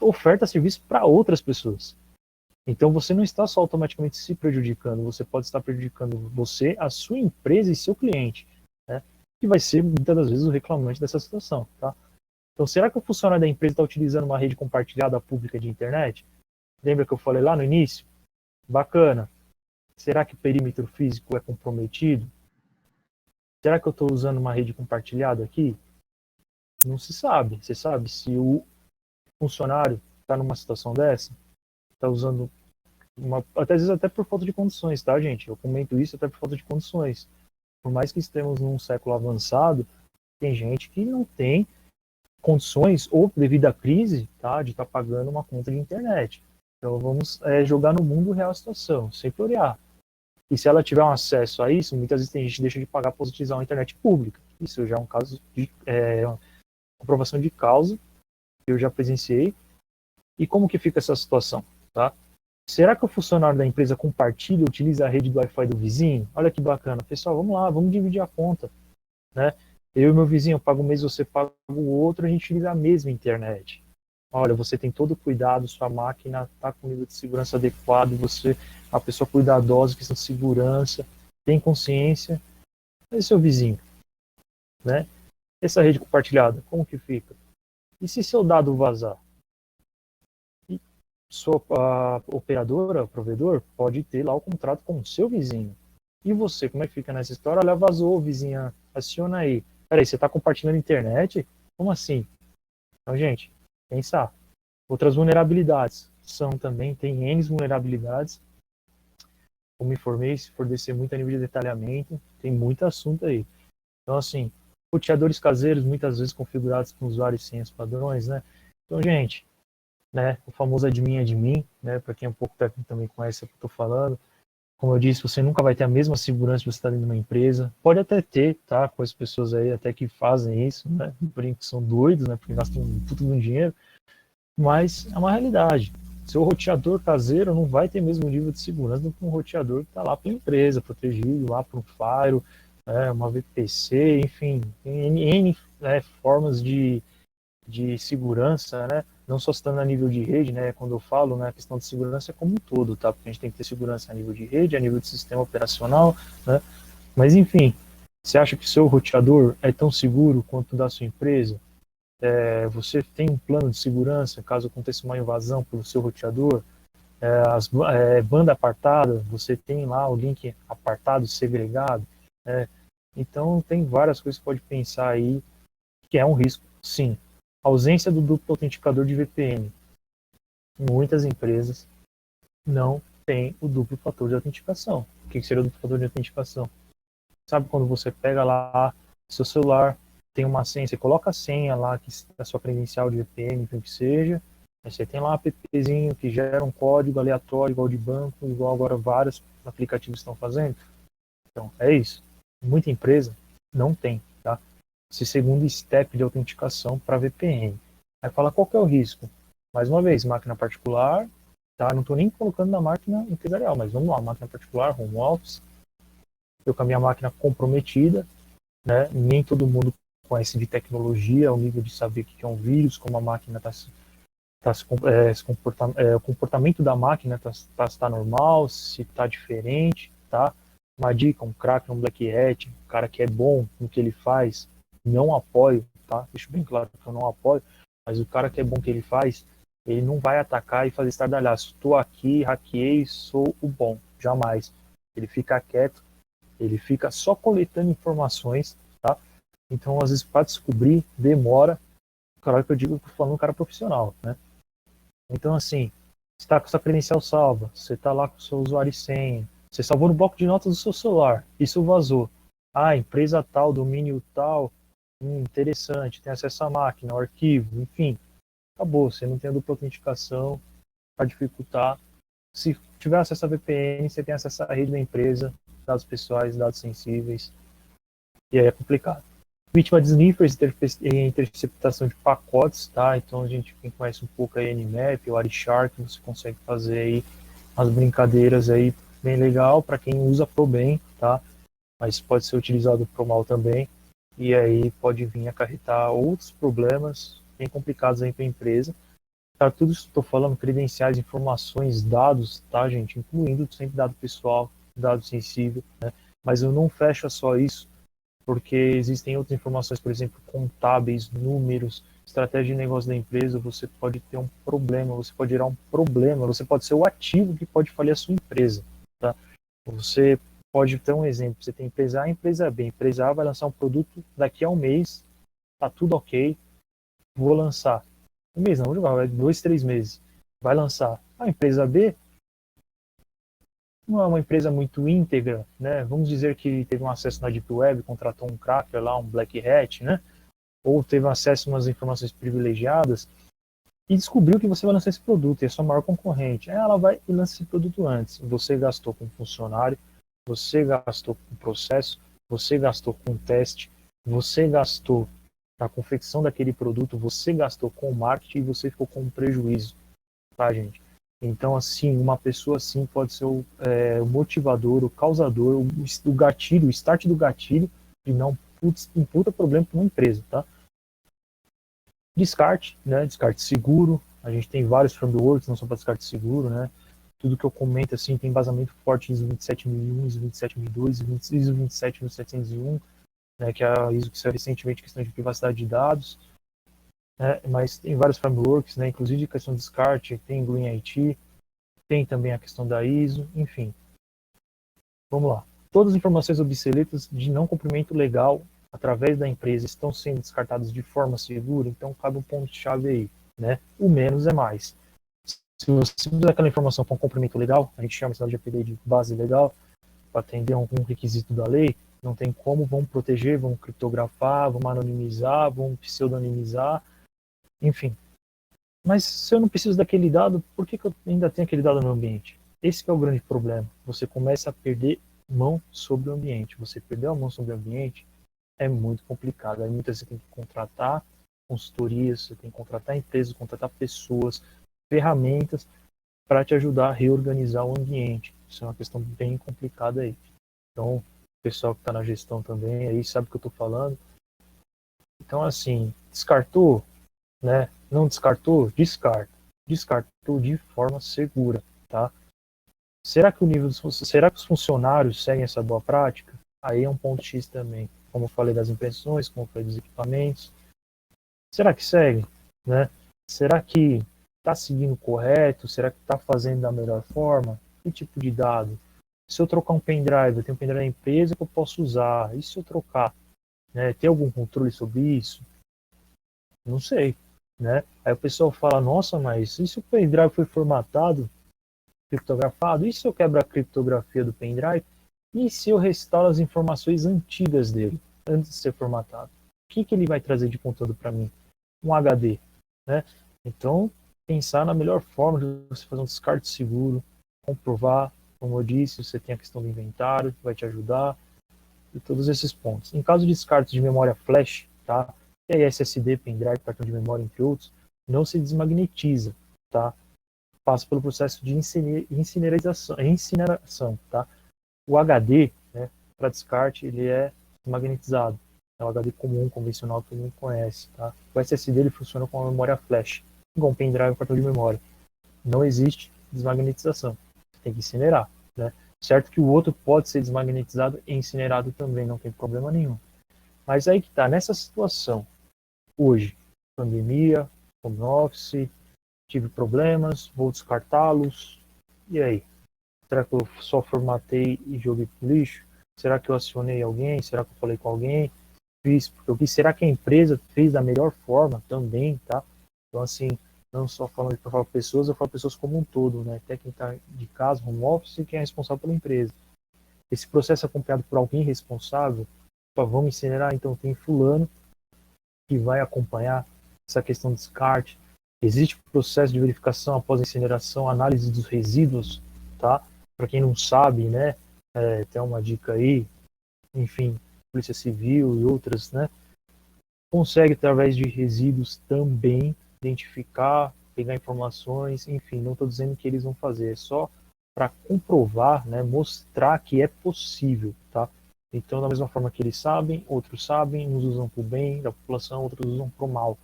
oferta serviço para outras pessoas. Então você não está só automaticamente se prejudicando, você pode estar prejudicando você, a sua empresa e seu cliente, né? Que vai ser muitas das vezes o reclamante dessa situação, tá? Então, será que o funcionário da empresa está utilizando uma rede compartilhada pública de internet? Lembra que eu falei lá no início? Bacana. Será que o perímetro físico é comprometido? Será que eu estou usando uma rede compartilhada aqui? Não se sabe. Você sabe se o funcionário está numa situação dessa? Está usando até às vezes até por falta de condições, tá, gente? Eu comento isso até por falta de condições. Por mais que estejamos num século avançado, tem gente que não tem condições, ou devido à crise, tá, de estar pagando uma conta de internet. Então vamos jogar no mundo real a situação, sem florear. E se ela tiver um acesso a isso, muitas vezes tem gente que deixa de pagar para utilizar uma internet pública. Isso já é um caso de comprovação de causa que eu já presenciei. E como que fica essa situação, tá? Será que o funcionário da empresa compartilha e utiliza a rede do Wi-Fi do vizinho? Olha que bacana. Pessoal, vamos lá, vamos dividir a conta, né? Eu e meu vizinho, eu pago um mês, você paga o outro, a gente utiliza a mesma internet. Olha, você tem todo o cuidado, sua máquina está com nível de segurança adequado, você é uma pessoa cuidadosa, questão de segurança, tem consciência. Mas seu vizinho, né? Essa rede compartilhada, como que fica? E se seu dado vazar? E sua operadora, provedor, pode ter lá o contrato com o seu vizinho. E você, como é que fica nessa história? Olha, vazou, vizinha, aciona aí. Peraí, você está compartilhando internet? Como assim? Então, gente, pensar. Outras vulnerabilidades. São também, tem N vulnerabilidades. Como me informei, se for descer muito a nível de detalhamento, tem muito assunto aí. Então, assim, roteadores caseiros, muitas vezes configurados com usuários e senhas padrões, né? Então, gente, né, o famoso admin, né, para quem é um pouco técnico também conhece o que eu estou falando. Como eu disse, você nunca vai ter a mesma segurança que você está dentro de uma empresa. Pode até ter, tá? Com as pessoas aí até que fazem isso, né? Porém, que são doidos, né? Porque gastam um puto de um dinheiro. Mas é uma realidade. Seu roteador caseiro não vai ter o mesmo nível de segurança do que um roteador que está lá pela empresa, protegido lá por um firewall, uma VPC, enfim, tem N formas de segurança, né? Não só estando a nível de rede, né? Quando eu falo, né, a questão de segurança é como um todo, tá? Porque a gente tem que ter segurança a nível de rede, a nível de sistema operacional, né? Mas enfim, você acha que o seu roteador é tão seguro quanto o da sua empresa? Você tem um plano de segurança caso aconteça uma invasão pelo seu roteador? Banda apartada, você tem lá o link apartado, segregado? Né? Então tem várias coisas que você pode pensar aí que é um risco, sim. A ausência do duplo autenticador de VPN. Muitas empresas não têm o duplo fator de autenticação. O que seria o duplo fator de autenticação? Sabe quando você pega lá seu celular, tem uma senha, você coloca a senha lá, que é a sua credencial de VPN, então que seja, aí você tem lá um appzinho que gera um código aleatório, igual de banco, igual agora vários aplicativos estão fazendo. Então, é isso. Muita empresa não tem, tá? Esse segundo step de autenticação para VPN. Aí fala qual que é o risco. Mais uma vez, máquina particular, tá? Não estou nem colocando na máquina empresarial, mas vamos lá, máquina particular, home office, eu com a minha máquina comprometida, né? Nem todo mundo conhece de tecnologia, ao nível de saber o que é um vírus, como a máquina o comportamento da máquina está normal, se está diferente, tá? Uma dica, um crack, um black hat, um cara que é bom no que ele faz, não apoio, tá? Deixo bem claro que eu não apoio, mas o cara que é bom no que ele faz, ele não vai atacar e fazer estardalhaço. Estou aqui, hackeei, sou o bom. Jamais. Ele fica quieto, ele fica só coletando informações, tá? Então, às vezes, para descobrir, demora. Claro que eu digo que eu tô falando um cara profissional, né? Então, assim, você está com sua credencial salva, você está lá com o seu usuário e senha, você salvou no bloco de notas do seu celular, isso vazou. Ah, empresa tal, domínio tal, interessante, tem acesso à máquina, ao arquivo, enfim, acabou. Você não tem a dupla autenticação para dificultar. Se tiver acesso a VPN, você tem acesso à rede da empresa, dados pessoais, dados sensíveis, e aí é complicado. Vítima de sniffers e interceptação de pacotes, tá? Então a gente, quem conhece um pouco a Nmap, o Wireshark, você consegue fazer aí umas brincadeiras aí bem legal para quem usa pro bem, tá? Mas pode ser utilizado pro mal também, e aí pode vir acarretar outros problemas bem complicados aí para a empresa. Tá, tudo isso que estou falando, credenciais, informações, dados, tá, gente? Incluindo sempre dado pessoal, dado sensível, né? Mas eu não fecho só isso, porque existem outras informações, por exemplo, contábeis, números, estratégia de negócio da empresa. Você pode ter um problema, você pode gerar um problema, você pode ser o ativo que pode falir a sua empresa, tá? Você pode ter um exemplo, você tem empresa A e empresa B. A empresa A vai lançar um produto daqui a um mês, tá tudo ok, vou lançar. Um mês não, vai 2, 3 meses. Vai lançar. A empresa B não é uma empresa muito íntegra, né? Vamos dizer que teve um acesso na Deep Web, contratou um cracker lá, um black hat, né? Ou teve acesso a umas informações privilegiadas e descobriu que você vai lançar esse produto e é sua maior concorrente. Aí ela vai e lança esse produto antes. Você gastou com funcionário, você gastou com processo, você gastou com teste, você gastou na confecção daquele produto, você gastou com marketing e você ficou com um prejuízo, tá, gente? Então, assim, uma pessoa assim pode ser o motivador, o causador, o gatilho, o start do gatilho de não um puta problema para uma empresa, tá? Descarte, né? Descarte seguro. A gente tem vários frameworks, não só para descarte seguro, né? Tudo que eu comento assim tem embasamento forte ISO 27001, ISO 27002, ISO 27701, né? Que é a ISO que saiu recentemente, questão de privacidade de dados. Mas tem vários frameworks, né? Inclusive de questão de descarte, tem Green IT, tem também a questão da ISO, enfim. Vamos lá. Todas as informações obsoletas de não cumprimento legal através da empresa estão sendo descartadas de forma segura, então cabe um ponto-chave aí, né? O menos é mais. Se você precisa daquela informação para um cumprimento legal, a gente chama isso de APD de base legal, para atender algum requisito da lei, não tem como, vão proteger, vão criptografar, vão anonimizar, vão pseudonimizar, enfim. Mas se eu não preciso daquele dado, por que eu ainda tenho aquele dado no ambiente? Esse é o grande problema. Você começa a perder mão sobre o ambiente. Você perdeu a mão sobre o ambiente, é muito complicado. Aí muitas vezes você tem que contratar consultorias, você tem que contratar empresas, contratar pessoas, ferramentas para te ajudar a reorganizar o ambiente. Isso é uma questão bem complicada aí. Então, o pessoal que está na gestão também aí sabe o que eu estou falando. Então, assim, descartou, né? Não descartou? Descarta. Descartou de forma segura, tá? Será que será que os funcionários seguem essa boa prática? Aí é um ponto X também. Como eu falei das impressões, como eu falei dos equipamentos. Será que segue, né? Será que está seguindo correto? Será que está fazendo da melhor forma? Que tipo de dado? Se eu trocar um pendrive, eu tenho um pendrive da empresa que eu posso usar. E se eu trocar? Né? Tem algum controle sobre isso? Não sei. Né? Aí o pessoal fala, nossa, mas e se o pendrive foi formatado, criptografado? E se eu quebro a criptografia do pendrive? E se eu restauro as informações antigas dele, antes de ser formatado? O que ele vai trazer de conteúdo para mim? Um HD, né? Então, pensar na melhor forma de você fazer um descarte seguro, comprovar, como eu disse, você tem a questão do inventário, que vai te ajudar, e todos esses pontos. Em caso de descarte de memória flash, tá? E aí SSD, pendrive, cartão de memória, entre outros, não se desmagnetiza, tá? Passa pelo processo de incineração, tá? O HD, né, para descarte, ele é magnetizado. É o HD comum, convencional, que todo mundo conhece. Tá? O SSD ele funciona com a memória flash, igual um pendrive e cartão de memória. Não existe desmagnetização. Tem que incinerar. Né? Certo que o outro pode ser desmagnetizado e incinerado também, não tem problema nenhum. Mas aí que está, nessa situação, hoje, pandemia, home office, tive problemas, vou descartá-los, e aí? Será que eu só formatei e joguei pro lixo? Será que eu acionei alguém? Será que eu falei com alguém? Fiz porque eu quis. Será que a empresa fez da melhor forma também, tá? Então, assim, não só falando para falar pessoas, eu falo pessoas como um todo, né? Até quem está de casa, home office, e quem é responsável pela empresa. Esse processo é acompanhado por alguém responsável, vamos incinerar, então tem fulano que vai acompanhar essa questão de descarte. Existe processo de verificação após a incineração, análise dos resíduos, tá? Para quem não sabe, né, tem uma dica aí, enfim, Polícia Civil e outras, né, consegue através de resíduos também identificar, pegar informações, enfim, não estou dizendo que eles vão fazer, é só para comprovar, né, mostrar que é possível, tá? Então, da mesma forma que eles sabem, uns usam para o bem da população, outros usam para o mal.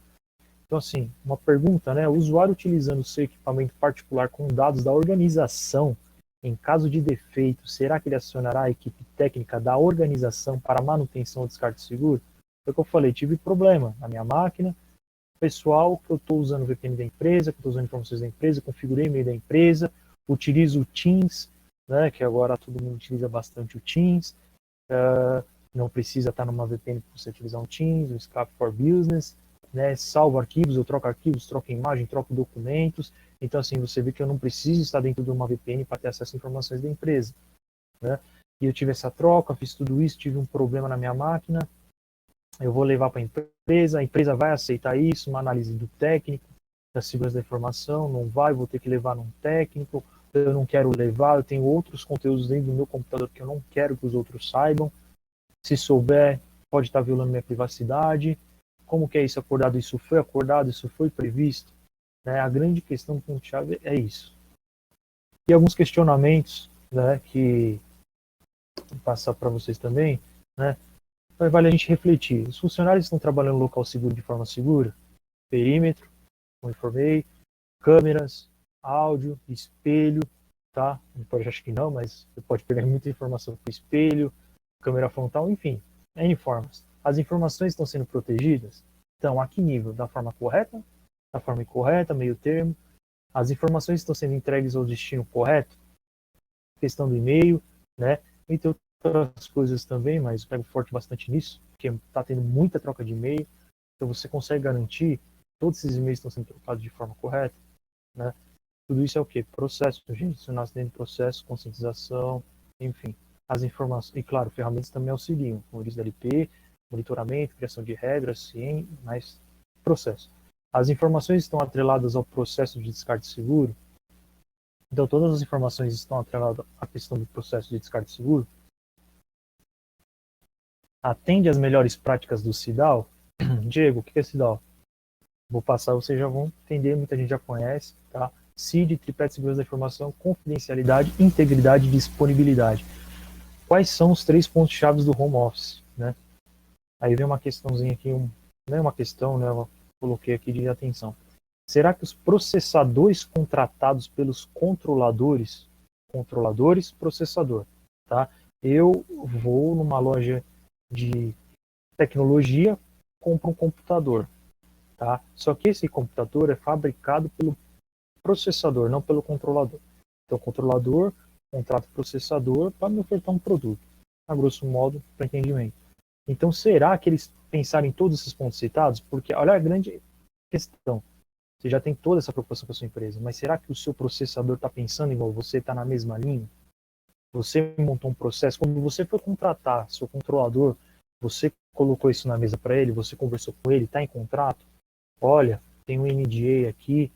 Então, assim, uma pergunta, né? O usuário utilizando seu equipamento particular com dados da organização, em caso de defeito, será que ele acionará a equipe técnica da organização para manutenção ou descarte seguro? Foi o que eu falei, tive problema na minha máquina, pessoal, que eu estou usando o VPN da empresa, que eu estou usando informações da empresa, configurei e-mail da empresa, utilizo o Teams, né, que agora todo mundo utiliza bastante o Teams, não precisa estar numa VPN para você utilizar um Teams, um Skype for Business, né, salvo arquivos, eu troco arquivos, troco imagem, troco documentos, então assim, você vê que eu não preciso estar dentro de uma VPN para ter acesso a informações da empresa, né, e eu tive essa troca, fiz tudo isso, tive um problema na minha máquina, eu vou levar para a empresa vai aceitar isso, uma análise do técnico, da segurança da informação, não vai, vou ter que levar num técnico, eu não quero levar, eu tenho outros conteúdos dentro do meu computador que eu não quero que os outros saibam, se souber, pode estar violando minha privacidade, como que é isso acordado, isso foi previsto, né? A grande questão do ponto-chave é isso. E alguns questionamentos, né, que vou passar para vocês também, né, vale a gente refletir. Os funcionários estão trabalhando no local seguro de forma segura? Perímetro, como informei, câmeras, áudio, espelho, tá? Pode acho que não, mas você pode pegar muita informação com espelho, câmera frontal, enfim, N formas. As informações estão sendo protegidas? Então, a que nível? Da forma correta? Da forma incorreta, meio termo? As informações estão sendo entregues ao destino correto? Questão do e-mail, né? Entre outras coisas também, mas eu pego forte bastante nisso, porque está tendo muita troca de e-mail, então você consegue garantir que todos esses e-mails estão sendo trocados de forma correta, né? Tudo isso é o quê? Processo, gente. Isso nasce dentro do processo, conscientização, enfim. As informações, e claro, ferramentas também auxiliam, como o da LP, monitoramento, criação de regras, sim, mas processo. As informações estão atreladas ao processo de descarte seguro. Então, todas as informações estão atreladas à questão do processo de descarte seguro. Atende às melhores práticas do CIDAL. Diego, o que é CIDAL? Vou passar, vocês já vão entender, muita gente já conhece, tá? CID, tripé de segurança da informação, confidencialidade, integridade e disponibilidade. Quais são os 3 pontos-chave do home office, né? Aí vem uma questãozinha aqui, não é uma questão, né? Eu coloquei aqui de atenção. Será que os processadores contratados pelos controladores, processador, tá? Eu vou numa loja de tecnologia, compro um computador, tá? Só que esse computador é fabricado pelo processador, não pelo controlador. Então, o controlador contrata o processador para me ofertar um produto, a grosso modo, para entendimento. Então, será que eles pensaram em todos esses pontos citados? Porque, olha a grande questão. Você já tem toda essa preocupação com a sua empresa, mas será que o seu processador está pensando igual você, está na mesma linha? Você montou um processo, quando você foi contratar seu controlador, você colocou isso na mesa para ele, você conversou com ele, está em contrato? Olha, tem um NDA aqui,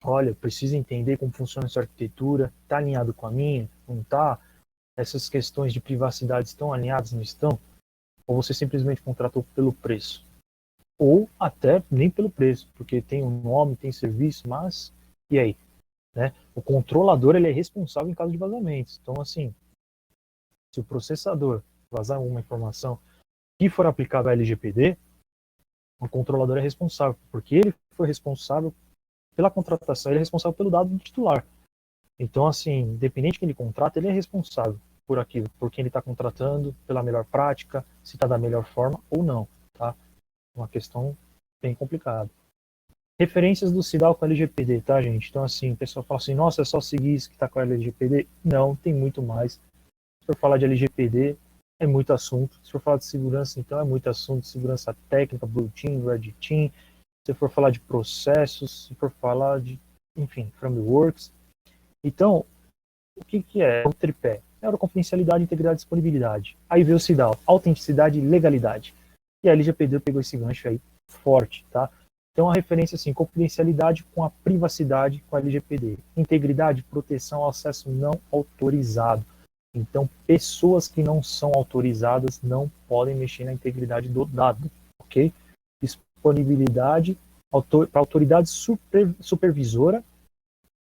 olha, preciso entender como funciona essa arquitetura, está alinhado com a minha, não está? Essas questões de privacidade estão alinhadas, não estão? Ou você simplesmente contratou pelo preço? Ou até nem pelo preço, porque tem um nome, tem serviço, mas e aí? Né? O controlador ele é responsável em caso de vazamentos. Então, assim, se o processador vazar uma informação que for aplicada à LGPD, o controlador é responsável, porque ele foi responsável pela contratação, ele é responsável pelo dado do titular. Então, assim, independente de quem ele contrata, ele é responsável por aquilo, por quem ele está contratando, pela melhor prática, se está da melhor forma ou não, tá? Uma questão bem complicada. Referências do CIDAL com a LGPD, tá, gente? Então, assim, o pessoal fala assim, nossa, é só seguir isso que está com a LGPD? Não, tem muito mais. Se for falar de LGPD, é muito assunto. Se for falar de segurança, então, é muito assunto. Segurança técnica, Blue Team, Red Team. Se for falar de processos, se for falar de, enfim, frameworks. Então, o que é o tripé? É a confidencialidade, integridade e disponibilidade. Aí veio o CIDAL, autenticidade e legalidade. E a LGPD pegou esse gancho aí forte, tá? Então, a referência, assim, confidencialidade com a privacidade com a LGPD. Integridade, proteção ao acesso não autorizado. Então, pessoas que não são autorizadas não podem mexer na integridade do dado, ok? Disponibilidade para a autoridade supervisora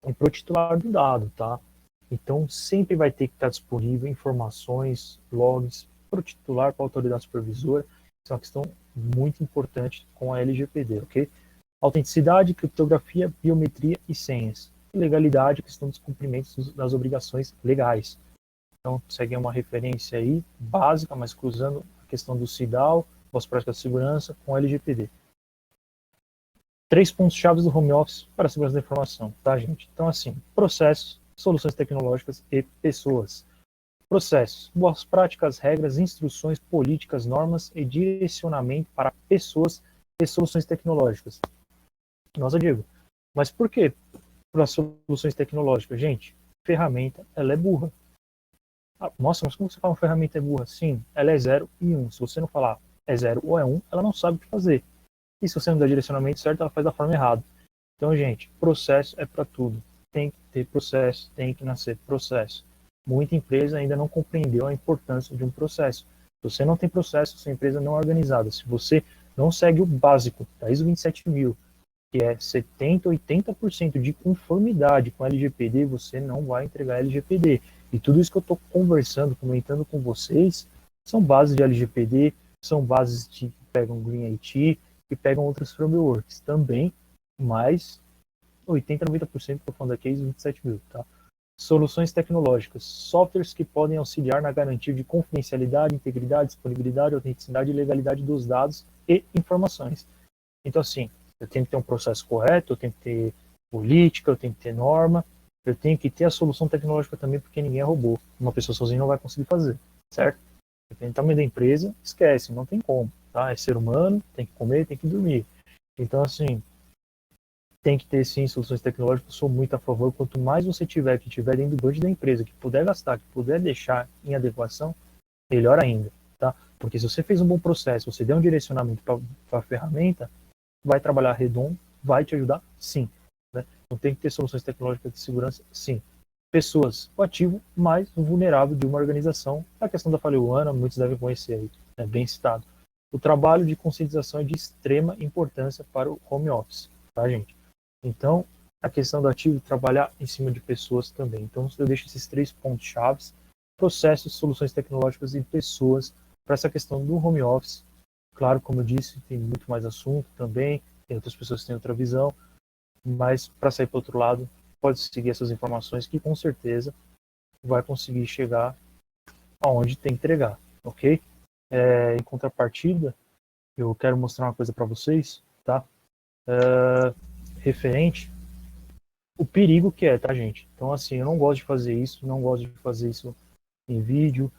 e para o titular do dado, tá? Então, sempre vai ter que estar disponível informações, logs, para o titular, para a autoridade supervisora. Isso é uma questão muito importante com a LGPD, ok? Autenticidade, criptografia, biometria e senhas. E legalidade, questão dos cumprimentos das obrigações legais. Então, segue uma referência aí, básica, mas cruzando a questão do CIDAL, as práticas de segurança, com a LGPD. 3 pontos-chave do home office para a segurança da informação, tá, gente? Então, assim, processos, soluções tecnológicas e pessoas. Processos, boas práticas, regras, instruções, políticas, normas e direcionamento para pessoas e soluções tecnológicas. Nossa, Diego, mas por que para soluções tecnológicas? Gente, ferramenta, ela é burra. Ah, nossa, mas como você fala uma ferramenta é burra? Sim, ela é 0 e 1. Se você não falar é 0 ou é 1, ela não sabe o que fazer. E se você não der direcionamento certo, ela faz da forma errada. Então, gente, processo é para tudo. Tem que ter processo, tem que nascer processo. Muita empresa ainda não compreendeu a importância de um processo. Se você não tem processo, sua empresa não é organizada. Se você não segue o básico da ISO 27000, que é 70%, 80% de conformidade com a LGPD, você não vai entregar LGPD. E tudo isso que eu estou conversando, comentando com vocês, são bases de LGPD, são bases que pegam Green IT, que pegam outros frameworks também, mas 80%, 90% estou falando aqui é ISO 27000, tá? Soluções tecnológicas, softwares que podem auxiliar na garantia de confidencialidade, integridade, disponibilidade, autenticidade e legalidade dos dados e informações. Então, assim, eu tenho que ter um processo correto, eu tenho que ter política, eu tenho que ter norma, eu tenho que ter a solução tecnológica também, porque ninguém é robô. Uma pessoa sozinha não vai conseguir fazer, certo? Depende do tamanho da empresa, esquece, não tem como, tá? É ser humano, tem que comer, tem que dormir. Então, assim, tem que ter sim soluções tecnológicas, sou muito a favor. Quanto mais você tiver, que tiver dentro do budget da empresa, que puder gastar, que puder deixar em adequação, melhor ainda, tá? Porque se você fez um bom processo, você deu um direcionamento para a ferramenta, vai trabalhar redondo, vai te ajudar, sim. Né? Então tem que ter soluções tecnológicas de segurança, sim. Pessoas, o ativo mais vulnerável de uma organização, a questão da falha humana, muitos devem conhecer aí, né? Bem citado. O trabalho de conscientização é de extrema importância para o home office, tá, gente? Então, a questão do ativo, trabalhar em cima de pessoas também. Então, eu deixo esses 3 pontos chaves: processos, soluções tecnológicas e pessoas, para essa questão do home office. Claro, como eu disse, tem muito mais assunto também, tem outras pessoas que têm outra visão, mas para sair para o outro lado, pode seguir essas informações que com certeza vai conseguir chegar aonde tem que entregar, ok? Em contrapartida, eu quero mostrar uma coisa para vocês, tá? Referente o perigo que é, tá, gente? Então, assim, eu não gosto de fazer isso, não gosto de fazer isso em vídeo,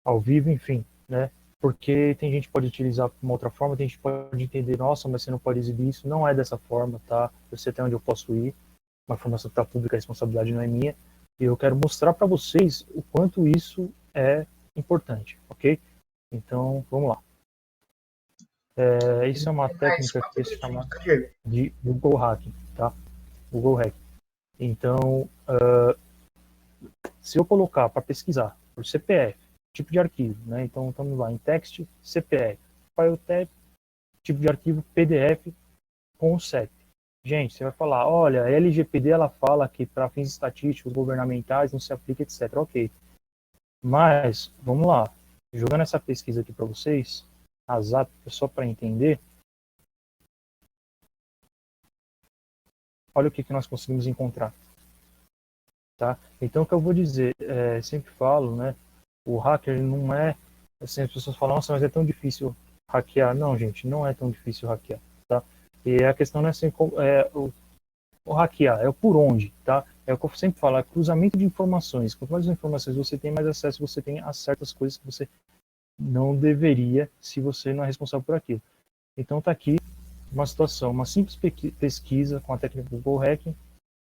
ao vivo, enfim, né? Porque tem gente que pode utilizar de uma outra forma, tem gente que pode entender, nossa, mas você não pode exibir isso. Não é dessa forma, tá? Eu sei até onde eu posso ir, uma informação que está pública, a responsabilidade não é minha, e eu quero mostrar para vocês o quanto isso é importante, ok? Então, vamos lá. Isso é uma técnica que se chama de Google Hacking, tá? Google Hacking. Então, se eu colocar para pesquisar por CPF, tipo de arquivo, né? Então, estamos lá em text, CPF, file type, tipo de arquivo PDF com o CEP. Gente, você vai falar, olha, a LGPD ela fala que para fins estatísticos, governamentais, não se aplica, etc. Ok. Mas, vamos lá. Jogando essa pesquisa aqui para vocês, a ZAP, só para entender, olha o que nós conseguimos encontrar. Tá? Então, o que eu vou dizer, sempre falo, né? O hacker não é, assim, as pessoas falam, nossa, mas é tão difícil hackear. Não, gente, não é tão difícil hackear, tá? E a questão não é assim, o hackear, é o por onde, tá? É o que eu sempre falo, é cruzamento de informações. Quanto mais informações você tem, mais acesso você tem a certas coisas que você não deveria, se você não é responsável por aquilo. Então tá aqui uma situação, uma simples pesquisa com a técnica do Google Hacking,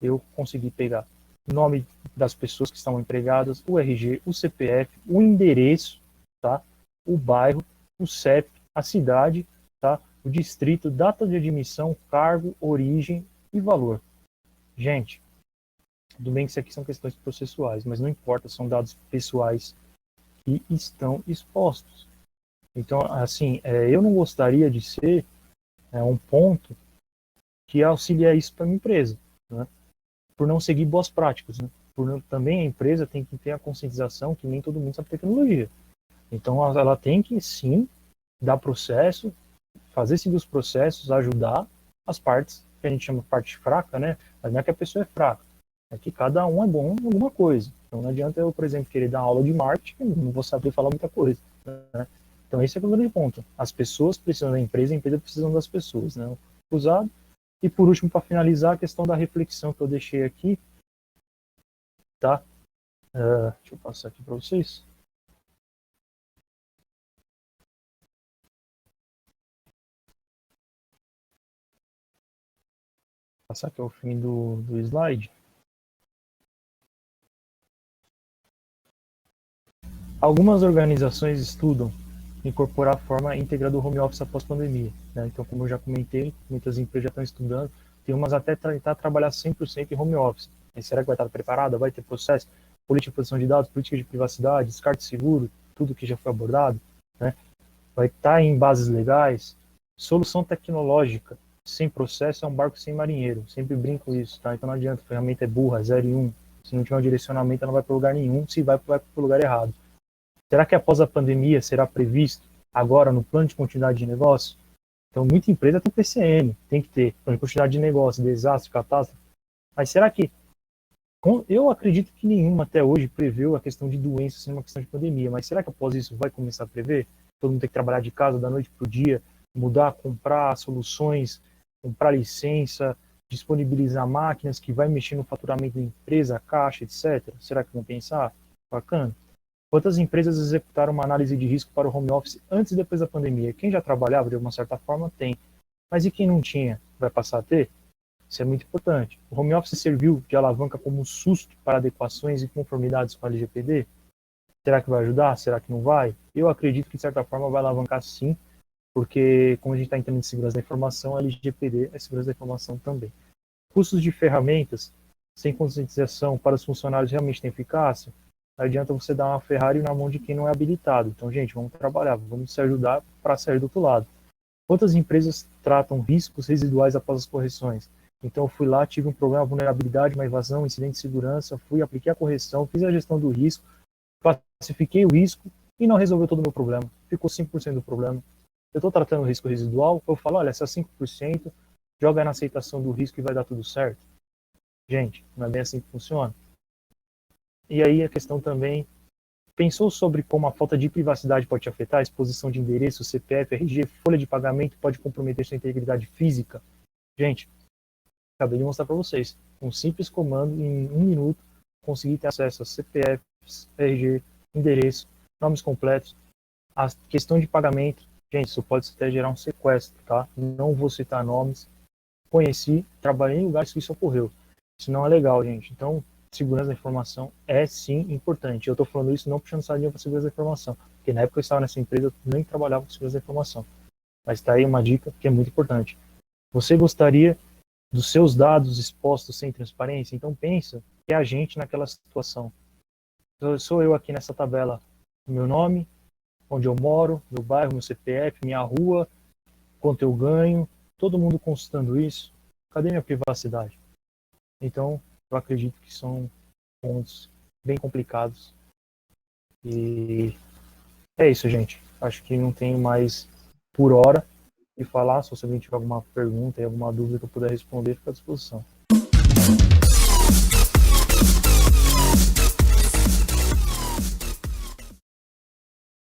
eu consegui pegar o nome das pessoas que estão empregadas, o RG, o CPF, o endereço, tá? O bairro, o CEP, a cidade, tá? O distrito, data de admissão, cargo, origem e valor. Gente, tudo bem que isso aqui são questões processuais, mas não importa, são dados pessoais que estão expostos. Então, assim, eu não gostaria de ser um ponto que auxilia isso para a minha empresa, né? Por não seguir boas práticas, né? Também a empresa tem que ter a conscientização que nem todo mundo sabe tecnologia. Então, ela tem que, sim, dar processo, fazer seguir os processos, ajudar as partes, que a gente chama de parte fraca, né? Mas não é que a pessoa é fraca, é que cada um é bom em alguma coisa. Então, não adianta eu, por exemplo, querer dar aula de marketing, não vou saber falar muita coisa, né? Então, esse é o grande ponto. As pessoas precisam da empresa, a empresa precisa das pessoas, né? Usado. E, por último, para finalizar, a questão da reflexão que eu deixei aqui, tá? Deixa eu passar aqui para vocês. Passar aqui ao fim do slide. Algumas organizações estudam incorporar a forma íntegra do home office após pandemia, né? Então, como eu já comentei, muitas empresas já estão estudando, tem umas até tentar trabalhar 100% em home office. Mas será que vai estar preparada? Vai ter processo? Política de proteção de dados, política de privacidade, descarte seguro, tudo que já foi abordado, né? Vai estar em bases legais, solução tecnológica sem processo é um barco sem marinheiro, sempre brinco isso, tá? Então não adianta, a ferramenta é burra, 0 e 1, se não tiver um direcionamento ela não vai para lugar nenhum, se vai para o lugar errado. Será que após a pandemia será previsto agora no plano de continuidade de negócio? Então muita empresa tem PCN, tem que ter plano de continuidade de negócio, desastre, catástrofe, mas será que eu acredito que nenhuma até hoje preveu a questão de doença sendo uma questão de pandemia, mas será que após isso vai começar a prever? Todo mundo tem que trabalhar de casa da noite para o dia, mudar, comprar soluções, comprar licença, disponibilizar máquinas que vai mexer no faturamento da empresa, caixa, etc. Será que vão pensar? Bacana. Quantas empresas executaram uma análise de risco para o home office antes e depois da pandemia? Quem já trabalhava de uma certa forma tem. Mas e quem não tinha? Vai passar a ter? Isso é muito importante. O home office serviu de alavanca como susto para adequações e conformidades com a LGPD? Será que vai ajudar? Será que não vai? Eu acredito que, de certa forma, vai alavancar sim, porque, como a gente está entrando em segurança da informação, a LGPD é segurança da informação também. Custos de ferramentas sem conscientização para os funcionários realmente têm eficácia? Não adianta você dar uma Ferrari na mão de quem não é habilitado. Então, gente, vamos trabalhar, vamos se ajudar para sair do outro lado. Quantas empresas tratam riscos residuais após as correções? Então, eu fui lá, tive um problema, vulnerabilidade, uma invasão, incidente de segurança, fui, apliquei a correção, fiz a gestão do risco, classifiquei o risco e não resolveu todo o meu problema. Ficou 5% do problema. Eu estou tratando o risco residual, eu falo, olha, essas 5%, joga na aceitação do risco e vai dar tudo certo. Gente, não é bem assim que funciona. E aí a questão também, pensou sobre como a falta de privacidade pode te afetar? A exposição de endereço, CPF, RG, folha de pagamento pode comprometer sua integridade física? Gente, acabei de mostrar para vocês. Um simples comando, em 1 minuto, conseguir ter acesso a CPFs, RG, endereço, nomes completos, a questão de pagamento. Gente, isso pode até gerar um sequestro, tá? Não vou citar nomes. Conheci, trabalhei em lugares que isso ocorreu. Isso não é legal, gente. Então, segurança da informação é sim importante. Eu estou falando isso não puxando sardinha para segurança da informação, porque na época que eu estava nessa empresa, eu nem trabalhava com segurança da informação. Mas está aí uma dica que é muito importante. Você gostaria dos seus dados expostos sem transparência? Então pensa que é a gente naquela situação. Sou eu aqui nessa tabela, meu nome, onde eu moro, meu bairro, meu CPF, minha rua, quanto eu ganho, todo mundo consultando isso. Cadê minha privacidade? Então, eu acredito que são pontos bem complicados. E é isso, gente. Acho que não tenho mais por hora de falar. Se você tiver alguma pergunta e alguma dúvida que eu puder responder, fico à disposição.